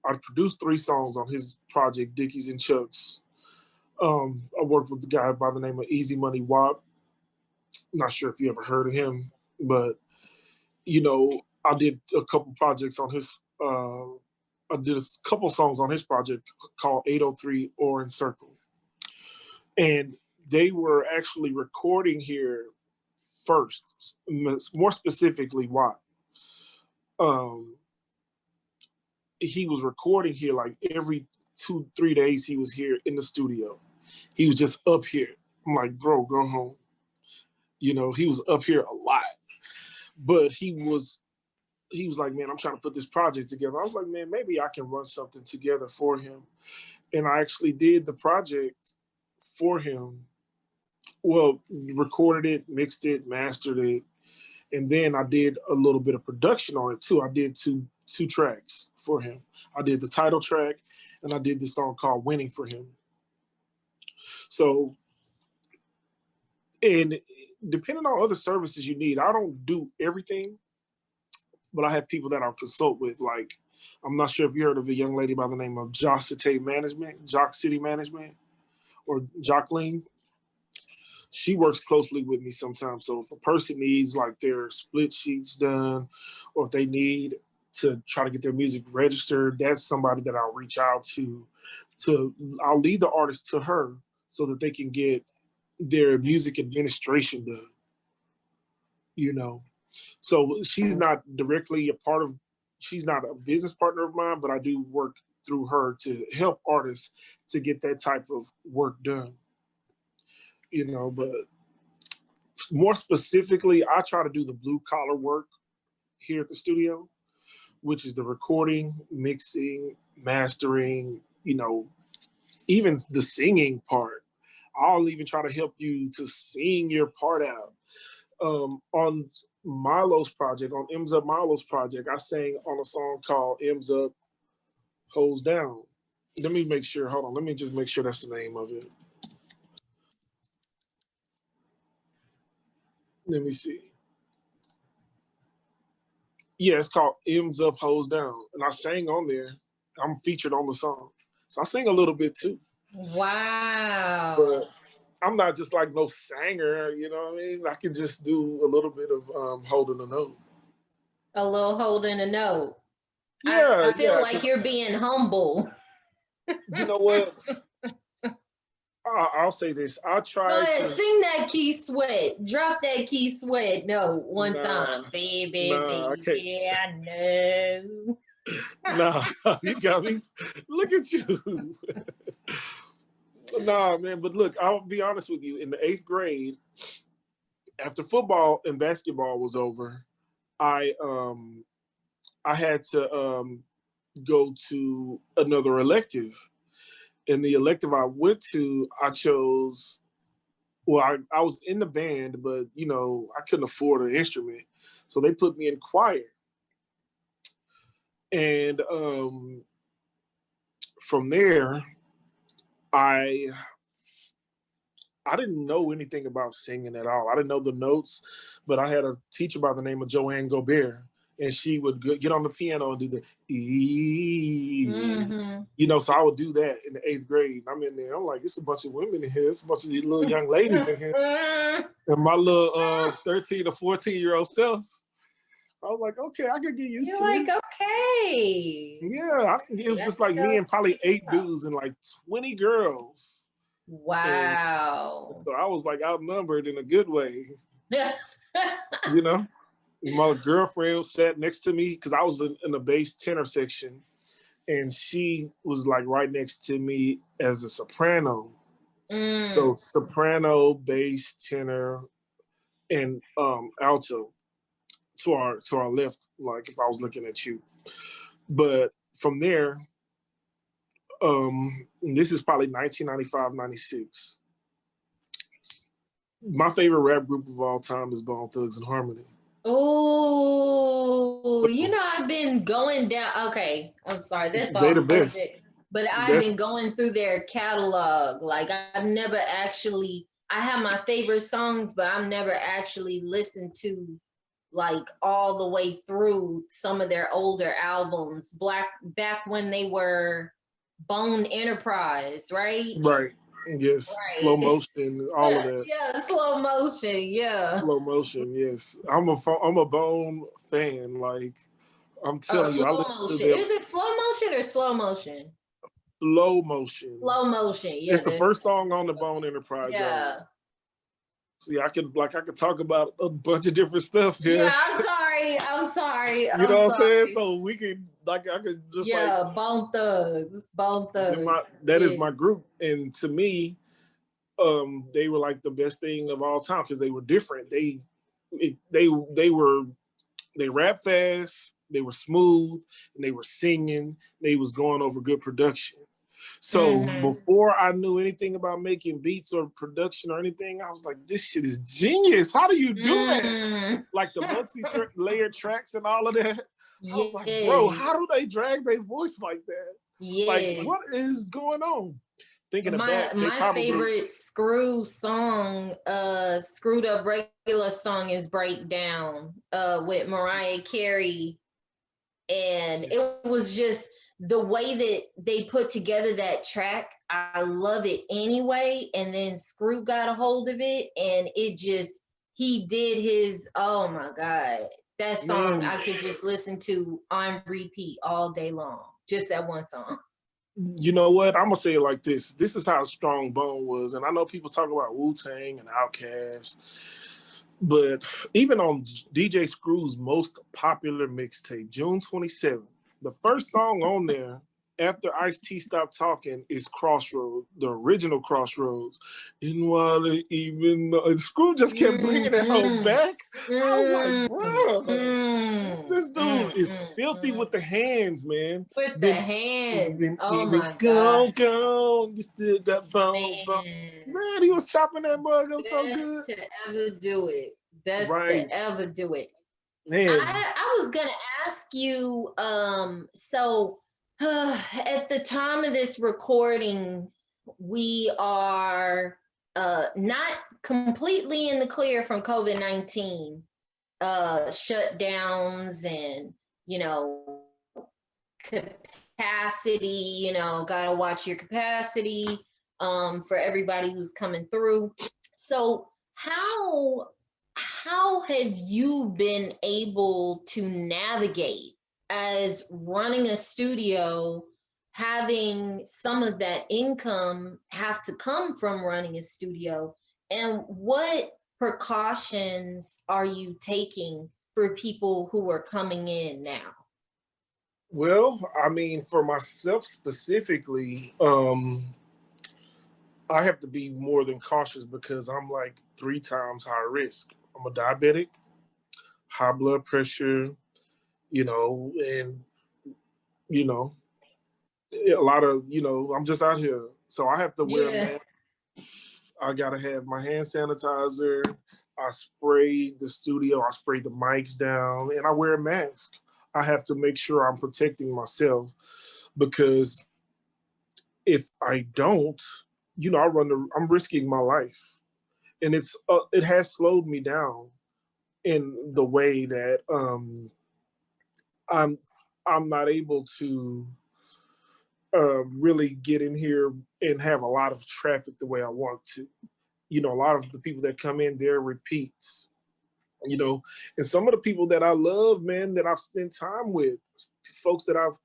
I produced 3 songs on his project Dickies and Chucks. I worked with the guy by the name of Easy Money Wop. Not sure if you ever heard of him, but I did a couple projects on his. I did a couple songs on his project called 803 Orange Circle, and they were actually recording here first. More specifically, why? Um, he was recording here like every 2-3 days. He was here in the studio. He was just up here. I'm like, bro, go home. He was up here a lot, but he was like, man, I'm trying to put this project together. I was like, man, maybe I can run something together for him. And I actually did the project for him. Well, recorded it, mixed it, mastered it, and then I did a little bit of production on it too. I did two tracks for him. I did the title track, and I did this song called "Winning" for him. So, and depending on other services you need, I don't do everything, but I have people that I'll consult with. Like, I'm not sure if you heard of a young lady by the name of Jock City Management, or Jacqueline. She works closely with me sometimes. So if a person needs like their split sheets done, or if they need to try to get their music registered, that's somebody that I'll reach out to. I'll lead the artist to her so that they can get their music administration done. You know, so she's not directly she's not a business partner of mine, but I do work through her to help artists to get that type of work done. But more specifically, I try to do the blue collar work here at the studio, which is the recording, mixing, mastering, even the singing part. I'll even try to help you to sing your part out. On Milo's project, on M's Up Milo's project, I sang on a song called M's Up Holds Down. Let me make sure, hold on, let me just make sure that's the name of it. Let me see. Yeah, it's called M's Up Holds Down. And I sang on there. I'm featured on the song. So I sing a little bit too. Wow. But I'm not just like no singer, you know what I mean? I can just do a little bit of holding a note. A little holding a note. Yeah, I feel like you're being humble. You know what? I'll say this. I try Go ahead, to sing that Key Sweat. Drop that Key Sweat note one time. Baby, I can't. baby, I know. Nah, you got me. Look at you. Nah, man. But look, I'll be honest with you. In the 8th grade, after football and basketball was over, I had to go to another elective. And the elective I went to, I chose. Well, I was in the band, but I couldn't afford an instrument, so they put me in choir. And from there, I didn't know anything about singing at all. I didn't know the notes, but I had a teacher by the name of Joanne Gobert, and she would get on the piano and do the E. Mm-hmm. So I would do that in the 8th grade. I'm in there. I'm like, it's a bunch of women in here. It's a bunch of these little young ladies in here. And my little 13 or 14-year-old self, I was like, okay, I could get used You're to like, this. okay. Yeah, it was just like me and probably 8 dudes and like 20 girls. And Wow. so I was like outnumbered in a good way, Yeah. you know. My girlfriend sat next to me because I was in the bass tenor section, and she was like right next to me as a soprano. So soprano, bass, tenor, and alto to our left, like if I was looking at you. But from there, this is probably 1995, 96. My favorite rap group of all time is Bone Thugs and Harmony. Oh, I've been going down. Okay, I'm sorry, that's They off the best. subject, but I've That's been going through their catalog. Like I've never actually, I have my favorite songs, but I've never actually listened to like all the way through some of their older albums. Back when they were Bone Enterprise, right? right. Yes, flow Right. motion, all of that. Yeah, slow motion. Yeah. Flow motion, yes. I'm a Bone fan. Like I'm Oh, telling you, I slow listen to motion. them Is it flow motion or slow motion? slow motion. Slow motion. Yeah. It's the first song on the Bone Enterprise album. Yeah. See, I could talk about a bunch of different stuff Yeah. here. I'm sorry. I'm sorry. You know I'm what I'm saying? sorry. So we could like I could just like Yeah. Bone Thugs. Bone Thugs. that is Yeah. my group, and to me, they were like the best thing of all time because they were different. They rap fast, they were smooth, and they were singing. They was going over good production. So before I knew anything about making beats or production or anything, I was like, this shit is genius. How do you do that? Like the multi-layered tracks and all of that. I was like, bro, how do they drag their voice like that? Like, Yes. what is going on? Thinking of that, they My probably favorite Screw song, Screwed Up Regular song is Breakdown, with Mariah Carey. And it was just the way that they put together that track. I love it anyway. And then Screw got a hold of it, and he did his, oh my God. That song I could just listen to on repeat all day long. Just that one song. You know what? I'm gonna say it like this. This is how strong Bone was, and I know people talk about Wu-Tang and Outkast, but even on DJ Screw's most popular mixtape, June 27th, the first song on there after Ice-T stopped talking is Crossroads, the original Crossroads. And while even and Screw just kept bringing that whole back, I was like, bro, this dude is filthy with the hands, man. With the hands. Oh my go, God. go, you still got bones, bro. Man, he was chopping that mug up so good. To ever do it. Best Right. to ever do it. Man. I was gonna ask you, so at the time of this recording, we are not completely in the clear from COVID-19 shutdowns and capacity, gotta watch your capacity for everybody who's coming through. So how have you been able to navigate as running a studio, having some of that income have to come from running a studio, and what precautions are you taking for people who are coming in now? Well, I mean, for myself specifically, I have to be more than cautious because I'm like 3 times high risk. I'm a diabetic, high blood pressure, and a lot of, I'm just out here. So I have to wear a mask. I gotta have my hand sanitizer. I spray the studio, I spray the mics down, and I wear a mask. I have to make sure I'm protecting myself because if I don't, I'm risking my life, and it has slowed me down in the way that I'm not able to really get in here and have a lot of traffic the way I want to. A lot of the people that come in, they're repeats. you know, and some of the people that I love, man, that I've spent time with, folks that I've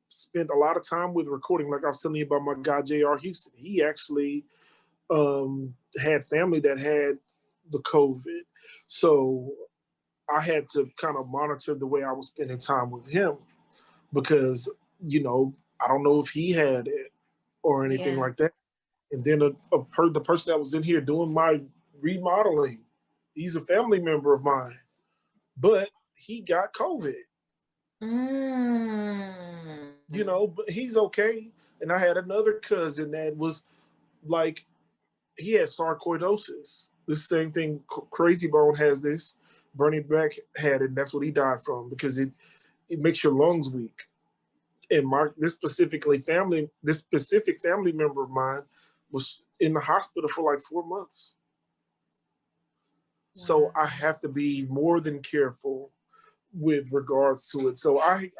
spent a lot of time with recording, like I was telling you about my guy J.R. Houston. He actually had family that had the COVID. So I had to kind of monitor the way I was spending time with him because, you know, I don't know if he had it or anything like that. And then the person that was in here doing my remodeling, he's a family member of mine, but he got COVID. You know, but he's okay. And I had another cousin that was like, he had sarcoidosis. The same thing, Crazy Bone has this. Bernie Beck had it, and that's what he died from because it makes your lungs weak. And this specific family member of mine was in the hospital for like 4 months. Wow. So I have to be more than careful with regards to it. So I'm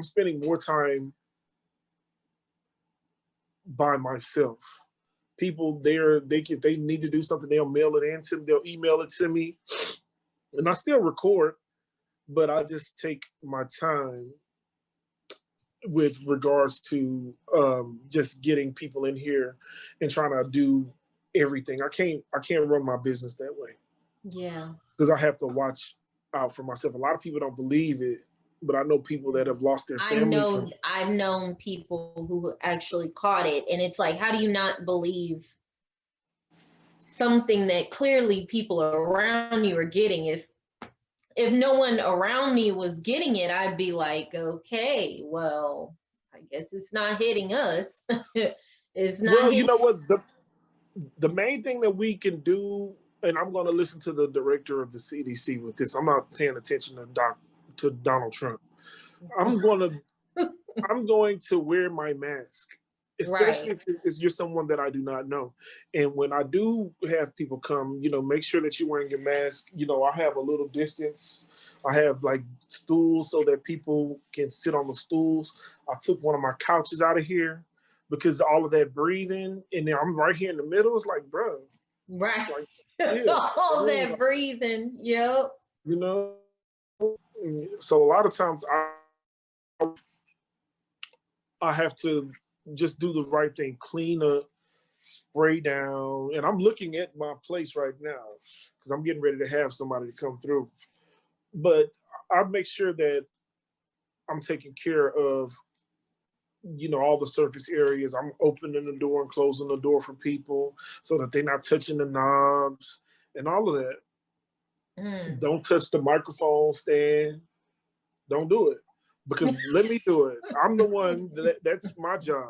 spending more time by myself. People there, if they need to do something, they'll mail it in to me, they'll email it to me. And I still record, but I just take my time with regards to just getting people in here and trying to do everything. I can't run my business that way. Yeah. Because I have to watch out for myself. A lot of people don't believe it, but I know people that have lost their family. I've known people who actually caught it, and it's like, how do you not believe something that clearly people around you are getting? If no one around me was getting it, I'd be like, okay, well, I guess it's not hitting us. It's not. Well, you know what? The main thing that we can do, and I'm going to listen to the director of the CDC with this. I'm not paying attention to Donald Trump. I'm going to wear my mask, especially if you're someone that I do not know. And when I do have people come, you know, make sure that you're wearing your mask. You know, I have a little distance. I have like stools so that people can sit on the stools. I took one of my couches out of here because all of that breathing, and then I'm right here in the middle. It's like, bro. Right. Like, all that breathing. Yep. You know, so a lot of times I have to just do the right thing, clean up, spray down. And I'm looking at my place right now because I'm getting ready to have somebody to come through. But I make sure that I'm taking care of, you know, all the surface areas. I'm opening the door and closing the door for people so that they're not touching the knobs and all of that. Don't touch the microphone stand. Don't do it. Because let me do it. I'm the one, that's my job.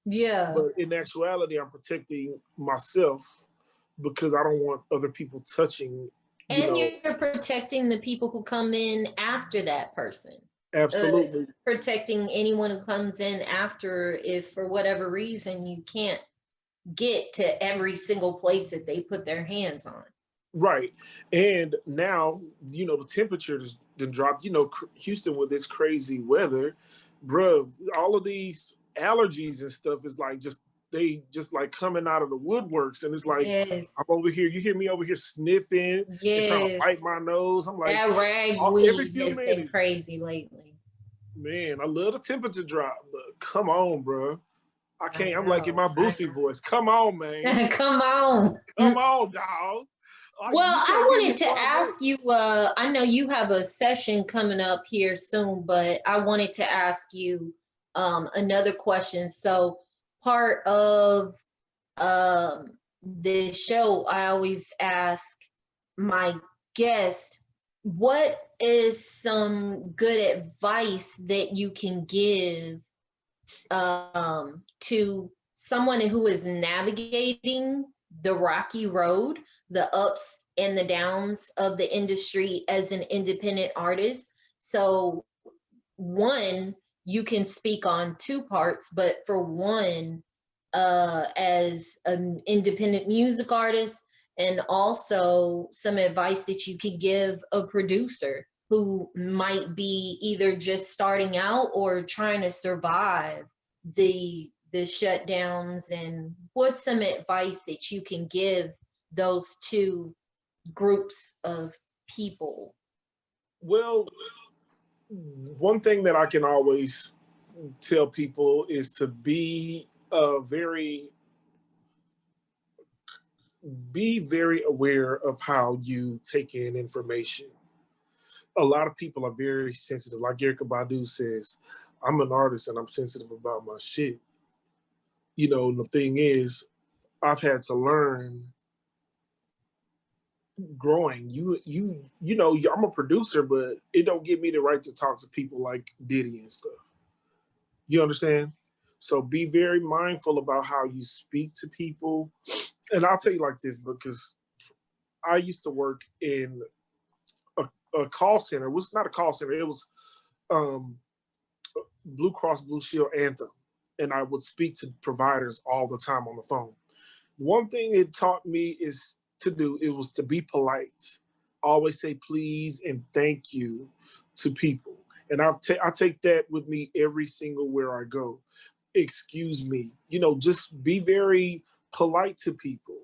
Yeah. But in actuality, I'm protecting myself because I don't want other people touching. You're protecting the people who come in after that person. Absolutely. Protecting anyone who comes in after, if for whatever reason you can't get to every single place that they put their hands on. Right. And now, you know, the temperature has dropped. You know, Houston with this crazy weather, bruh, all of these allergies and stuff is like they just like coming out of the woodworks. And it's like, I'm over here, you hear me over here sniffing and trying to bite my nose. I'm like, that ragweed has been crazy lately. Man, I love the temperature drop, but come on, bro. I can't. I'm like in my Boosie voice. Come on, man. Come on. Come on, dog. Well, I wanted to ask you, I know you have a session coming up here soon, but I wanted to ask you another question. So part of this show, I always ask my guests, what is some good advice that you can give to someone who is navigating the rocky road, the ups and the downs of the industry as an independent artist? So one, you can speak on two parts, but for one, as an independent music artist, and also some advice that you could give a producer who might be either just starting out or trying to survive the shutdowns, and what's some advice that you can give those two groups of people? Well, one thing that I can always tell people is to be very aware of how you take in information. A lot of people are very sensitive. Like Erykah Badu says, I'm an artist and I'm sensitive about my shit. The thing is, I've had to learn growing. I'm a producer, but it don't give me the right to talk to people like Diddy and stuff. You understand? So be very mindful about how you speak to people. And I'll tell you like this because I used to work in a call center. It was not a call center. It was um, Blue Cross Blue Shield Anthem. And I would speak to providers all the time on the phone. One thing it taught me it was to be polite. Always say please and thank you to people. And I take that with me every single where I go. Excuse me. Just be very polite to people.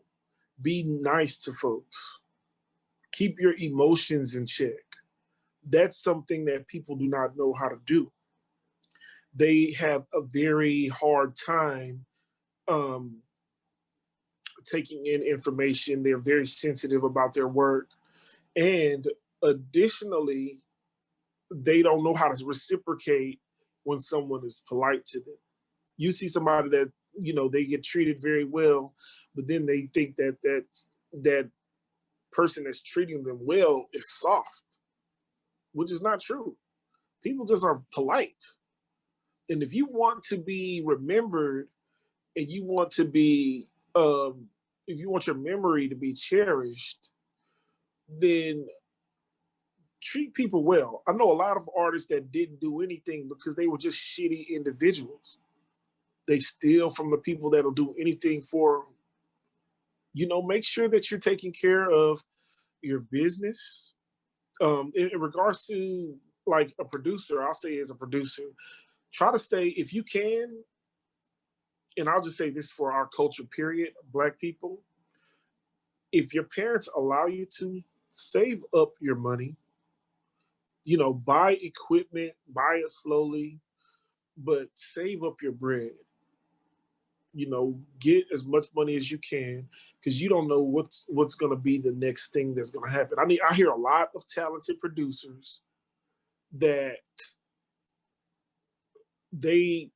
Be nice to folks. Keep your emotions in check. That's something that people do not know how to do. They have a very hard time um, taking in information. They're very sensitive about their work. And additionally, they don't know how to reciprocate when someone is polite to them. You see somebody that, they get treated very well, but then they think that person that's treating them well is soft, which is not true. People just are polite. And if you want to be remembered and you want to be, if you want your memory to be cherished, then treat people well. I know a lot of artists that didn't do anything because they were just shitty individuals. They steal from the people that'll do anything for them. Make sure that you're taking care of your business. In regards to like a producer, I'll say as a producer, try to stay, if you can, and I'll just say this for our culture, period, Black people, if your parents allow you to, save up your money, buy equipment, buy it slowly, but save up your bread. Get as much money as you can because you don't know what's going to be the next thing that's going to happen. I hear a lot of talented producers that they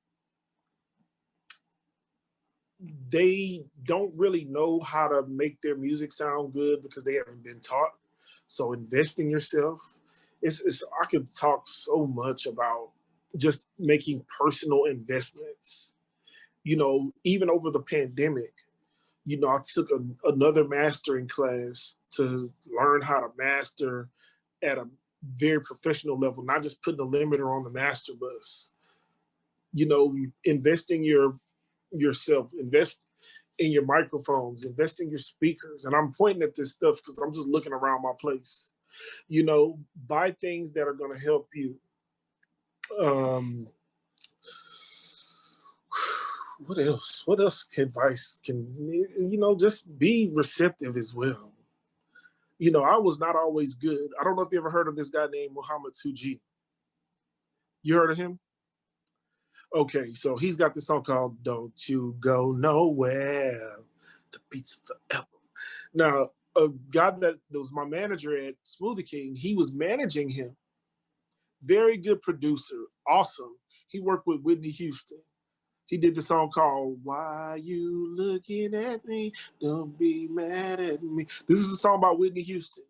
they don't really know how to make their music sound good because they haven't been taught. So invest in yourself. It's I could talk so much about just making personal investments. Even over the pandemic, I took another mastering class to learn how to master at a very professional level, not just putting a limiter on the master bus. Invest in yourself, invest in your microphones, invest in your speakers. And I'm pointing at this stuff because I'm just looking around my place. Buy things that are going to help you. Um, what else? What else advice can, just be receptive as well. I was not always good. I don't know if you ever heard of this guy named Muhammad 2G. You heard of him? Okay, so he's got this song called Don't You Go Nowhere. The beats forever. Now, a guy that was my manager at Smoothie King, he was managing him. Very good producer, awesome. He worked with Whitney Houston. He did the song called Why You Looking at Me? Don't Be Mad at Me. This is a song about Whitney Houston.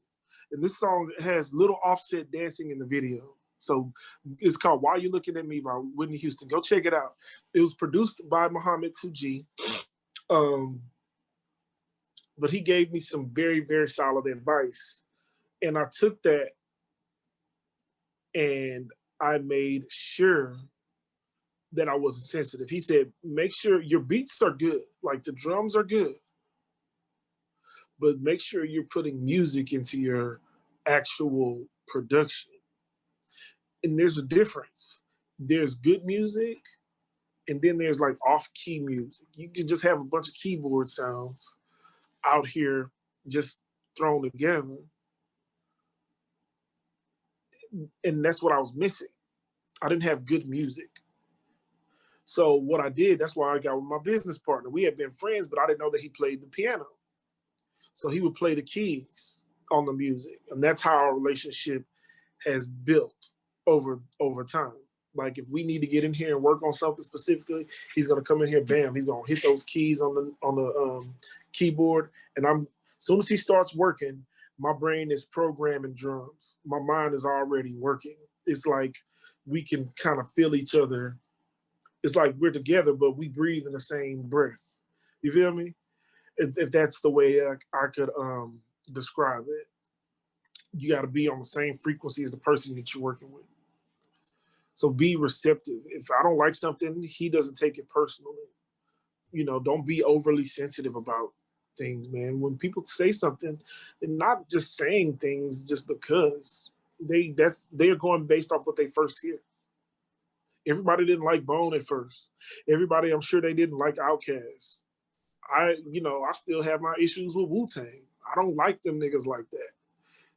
And this song has little Offset dancing in the video. So it's called Why You Looking at Me by Whitney Houston. Go check it out. It was produced by Muhammad 2G. But he gave me some very, very solid advice. And I took that and I made sure that I wasn't sensitive. He said, make sure your beats are good, like the drums are good, but make sure you're putting music into your actual production. And there's a difference. There's good music, and then there's like off-key music. You can just have a bunch of keyboard sounds out here just thrown together. And that's what I was missing. I didn't have good music. So what I did, that's why I got with my business partner. We had been friends, but I didn't know that he played the piano. So he would play the keys on the music. And that's how our relationship has built over time. Like if we need to get in here and work on something specifically, he's gonna come in here, bam, he's gonna hit those keys on the keyboard. And as soon as he starts working, my brain is programming drums. My mind is already working. It's like we can kind of feel each other. It's like we're together, but we breathe in the same breath. You feel me? If that's the way I could describe it. You got to be on the same frequency as the person that you're working with. So be receptive. If I don't like something, he doesn't take it personally. You know, don't be overly sensitive about things, man. When people say something, they're not just saying things just because they're going based off what they first hear. Everybody didn't like Bone at first. Everybody, I'm sure they didn't like Outkast. I still have my issues with Wu-Tang. I don't like them niggas like that.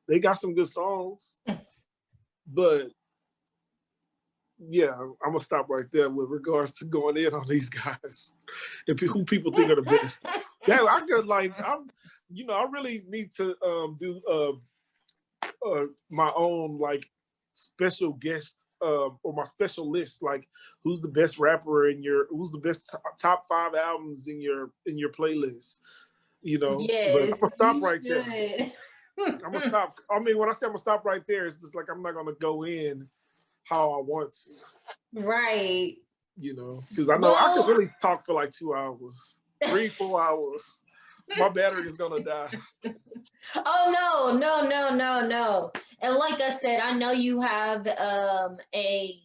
They got some good songs, but yeah, I'm gonna stop right there with regards to going in on these guys and who people think are the best. Yeah, I could I really need to do my own like special guest or my special list, like who's the best rapper who's the best top 5 albums in your playlist, Yes, but I'm gonna stop right should. there. I'm gonna stop. I mean, when I say I'm gonna stop right there, it's just like I'm not gonna go in how I want to. Right. Because I know I could really talk for like 2 hours, 3-4 hours. My battery is gonna die. Oh no. And like I said, I know you have a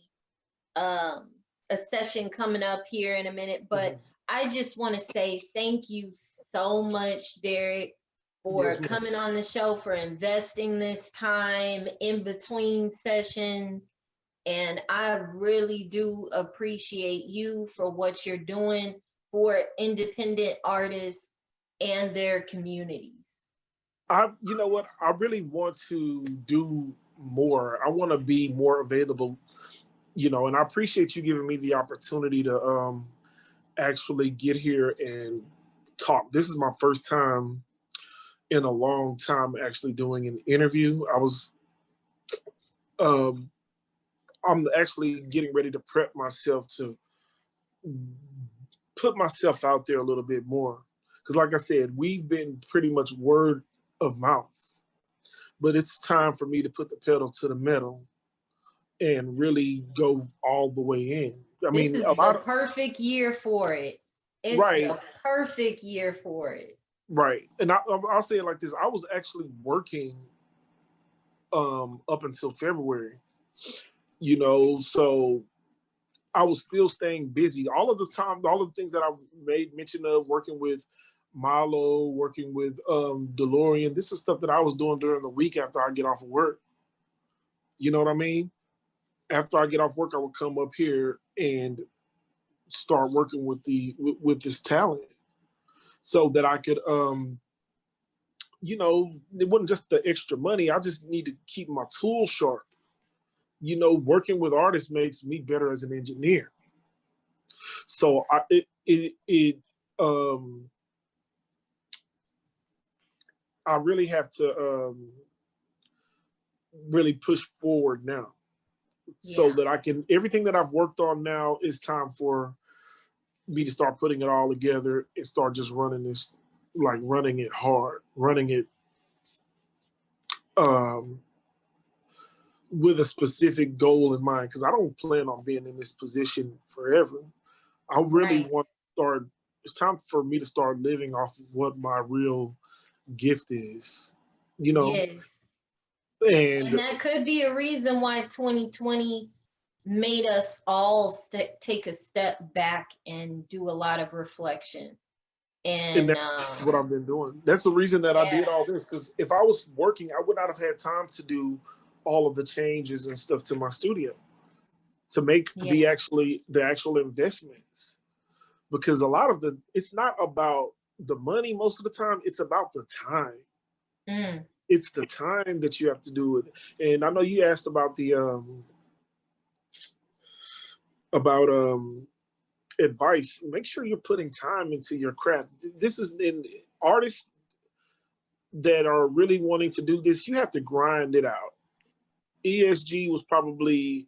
session coming up here in a minute, but I just want to say thank you so much, Derryk, for coming on the show, for investing this time in between sessions. And I really do appreciate you for what you're doing for independent artists and their communities. You know what? I really want to do more. I want to be more available, and I appreciate you giving me the opportunity to actually get here and talk. This is my first time in a long time actually doing an interview. I'm actually getting ready to prep myself to put myself out there a little bit more. Because like I said, we've been pretty much word of mouth. But it's time for me to put the pedal to the metal and really go all the way in. This is the perfect year for it. It's right. the perfect year for it. Right. And I'll say it like this. I was actually working up until February, so I was still staying busy. All of the time, all of the things that I made mention of, working with Milo, working with DeLorean, this is stuff that I was doing during the week after I get off of work. You know what I mean? After I get off work, I would come up here and start working with this talent so that I could it wasn't just the extra money. I just need to keep my tools sharp. Working with artists makes me better as an engineer. So I really have to really push forward now, so that I can, everything that I've worked on now, it's time for me to start putting it all together and start just running this, like running it hard, running it with a specific goal in mind, because I don't plan on being in this position forever. I really want to start, it's time for me to start living off of what my real gift is, Yes. And that could be a reason why 2020 made us all take a step back and do a lot of reflection. And that's what I've been doing. That's the reason that I did all this, because if I was working, I would not have had time to do all of the changes and stuff to my studio, to make the actual investments. Because a lot of it's not about the money most of the time, it's about the time. It's the time that you have to do it. And I know you asked about the about advice. Make sure you're putting time into your craft. This is in artists that are really wanting to do this. You have to grind it out. ESG was probably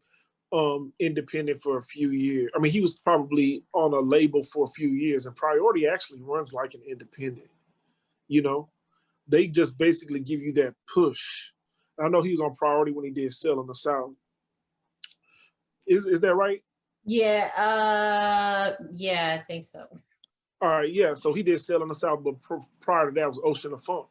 independent for a few years. I mean, he was probably on a label for a few years, and Priority actually runs like an independent. You know, they just basically give you that push. I know he was on Priority when he did Sell in the South. Is that right? Yeah, yeah, I think so. All right, yeah. So he did Sell in the South, but prior to that was Ocean of Funk.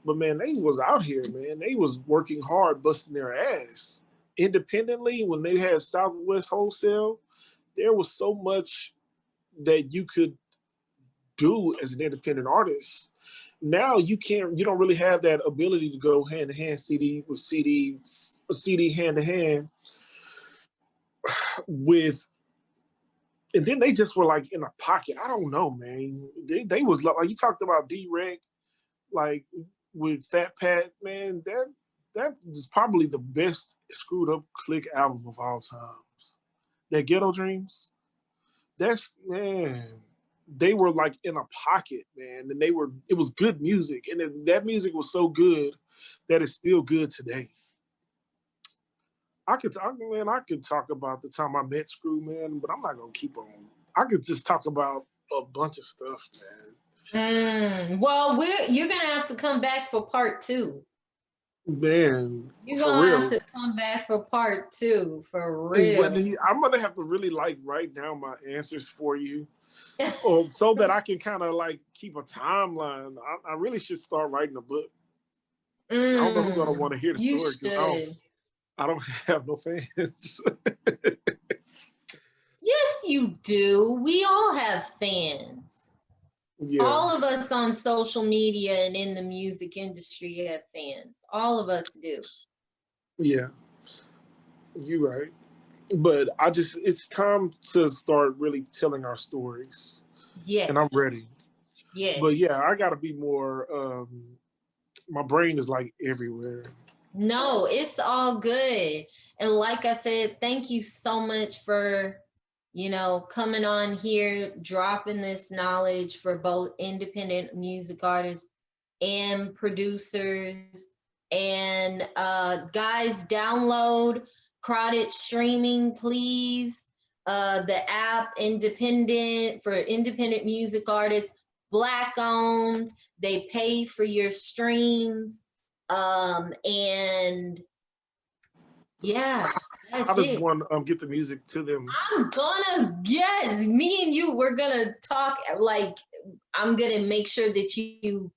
But man, they was out here, man. They was working hard, busting their ass independently. When they had Southwest Wholesale, there was so much that you could do as an independent artist. Now you don't really have that ability to go hand to hand, CD with CD hand to hand with. And then they just were like in a pocket. I don't know, man. They was like you talked about Derryk, like with Fat Pat, man. That is probably the best Screwed Up Click album of all times. That Ghetto Dreams. That's, man. They were like in a pocket, man, and it was good music, and that music was so good that it's still good today. I could talk about the time I met Screw, man, but I'm not gonna keep on. I could just talk about a bunch of stuff, man. Well, you're gonna have to come back for part 2. Man, You're for gonna real. have to come back for part 2, for real. I'm gonna have to really like write down my answers for you, so that I can kind of like keep a timeline. I really should start writing a book. I don't know who's gonna want to hear the story because I don't have no fans. Yes, you do. We all have fans. Yeah. All of us on social media and in the music industry have fans. All of us do. Yeah, you're right. But it's time to start really telling our stories. Yes. And I'm ready. Yes. But yeah, I gotta be more, my brain is like everywhere. No, it's all good. And like I said, thank you so much for, coming on here, dropping this knowledge for both independent music artists and producers. And guys, download Crowded Streaming, please. The app for independent music artists, Black owned. They pay for your streams. And yeah, how does one get the music to them? Yes, me and you, we're gonna talk. Like, I'm gonna make sure that you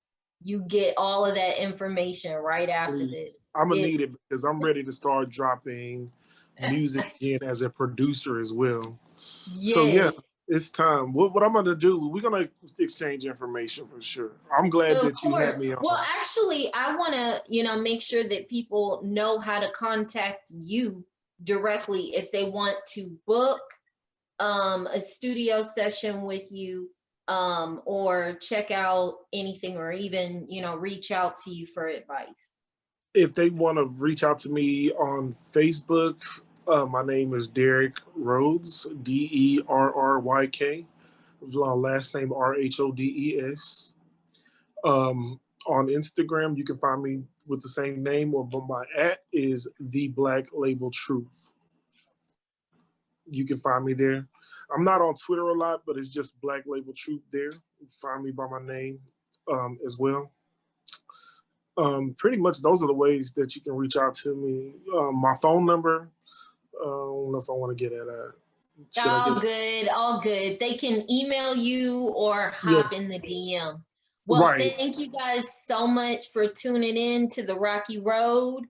get all of that information right after this. I'm gonna need it because I'm ready to start dropping music again as a producer as well. Yes. So yeah, it's time. What I'm gonna do? We're gonna exchange information for sure. I'm glad that you had me on. Well, actually, I want to, make sure that people know how to contact you directly if they want to book a studio session with you, or check out anything, or even, reach out to you for advice. If they want to reach out to me on Facebook, my name is Derryk Rhodes, DERRYK. Last name RHODES. On Instagram, you can find me with the same name, or my @ is The Black Label Truth. You can find me there. I'm not on Twitter a lot, but it's just Black Label Truth there. You can find me by my name as well. Pretty much those are the ways that you can reach out to me. My phone number, I don't know if I want to get at that. All good. They can email you or hop in the DM. Well, Thank you guys so much for tuning in to The Rocky Road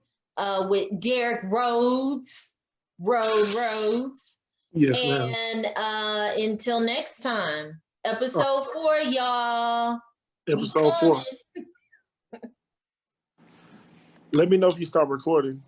with Derryk Rhodes. Rhodes. Yes, ma'am. And until next time, episode 4, y'all. Episode 4. Let me know if you start recording.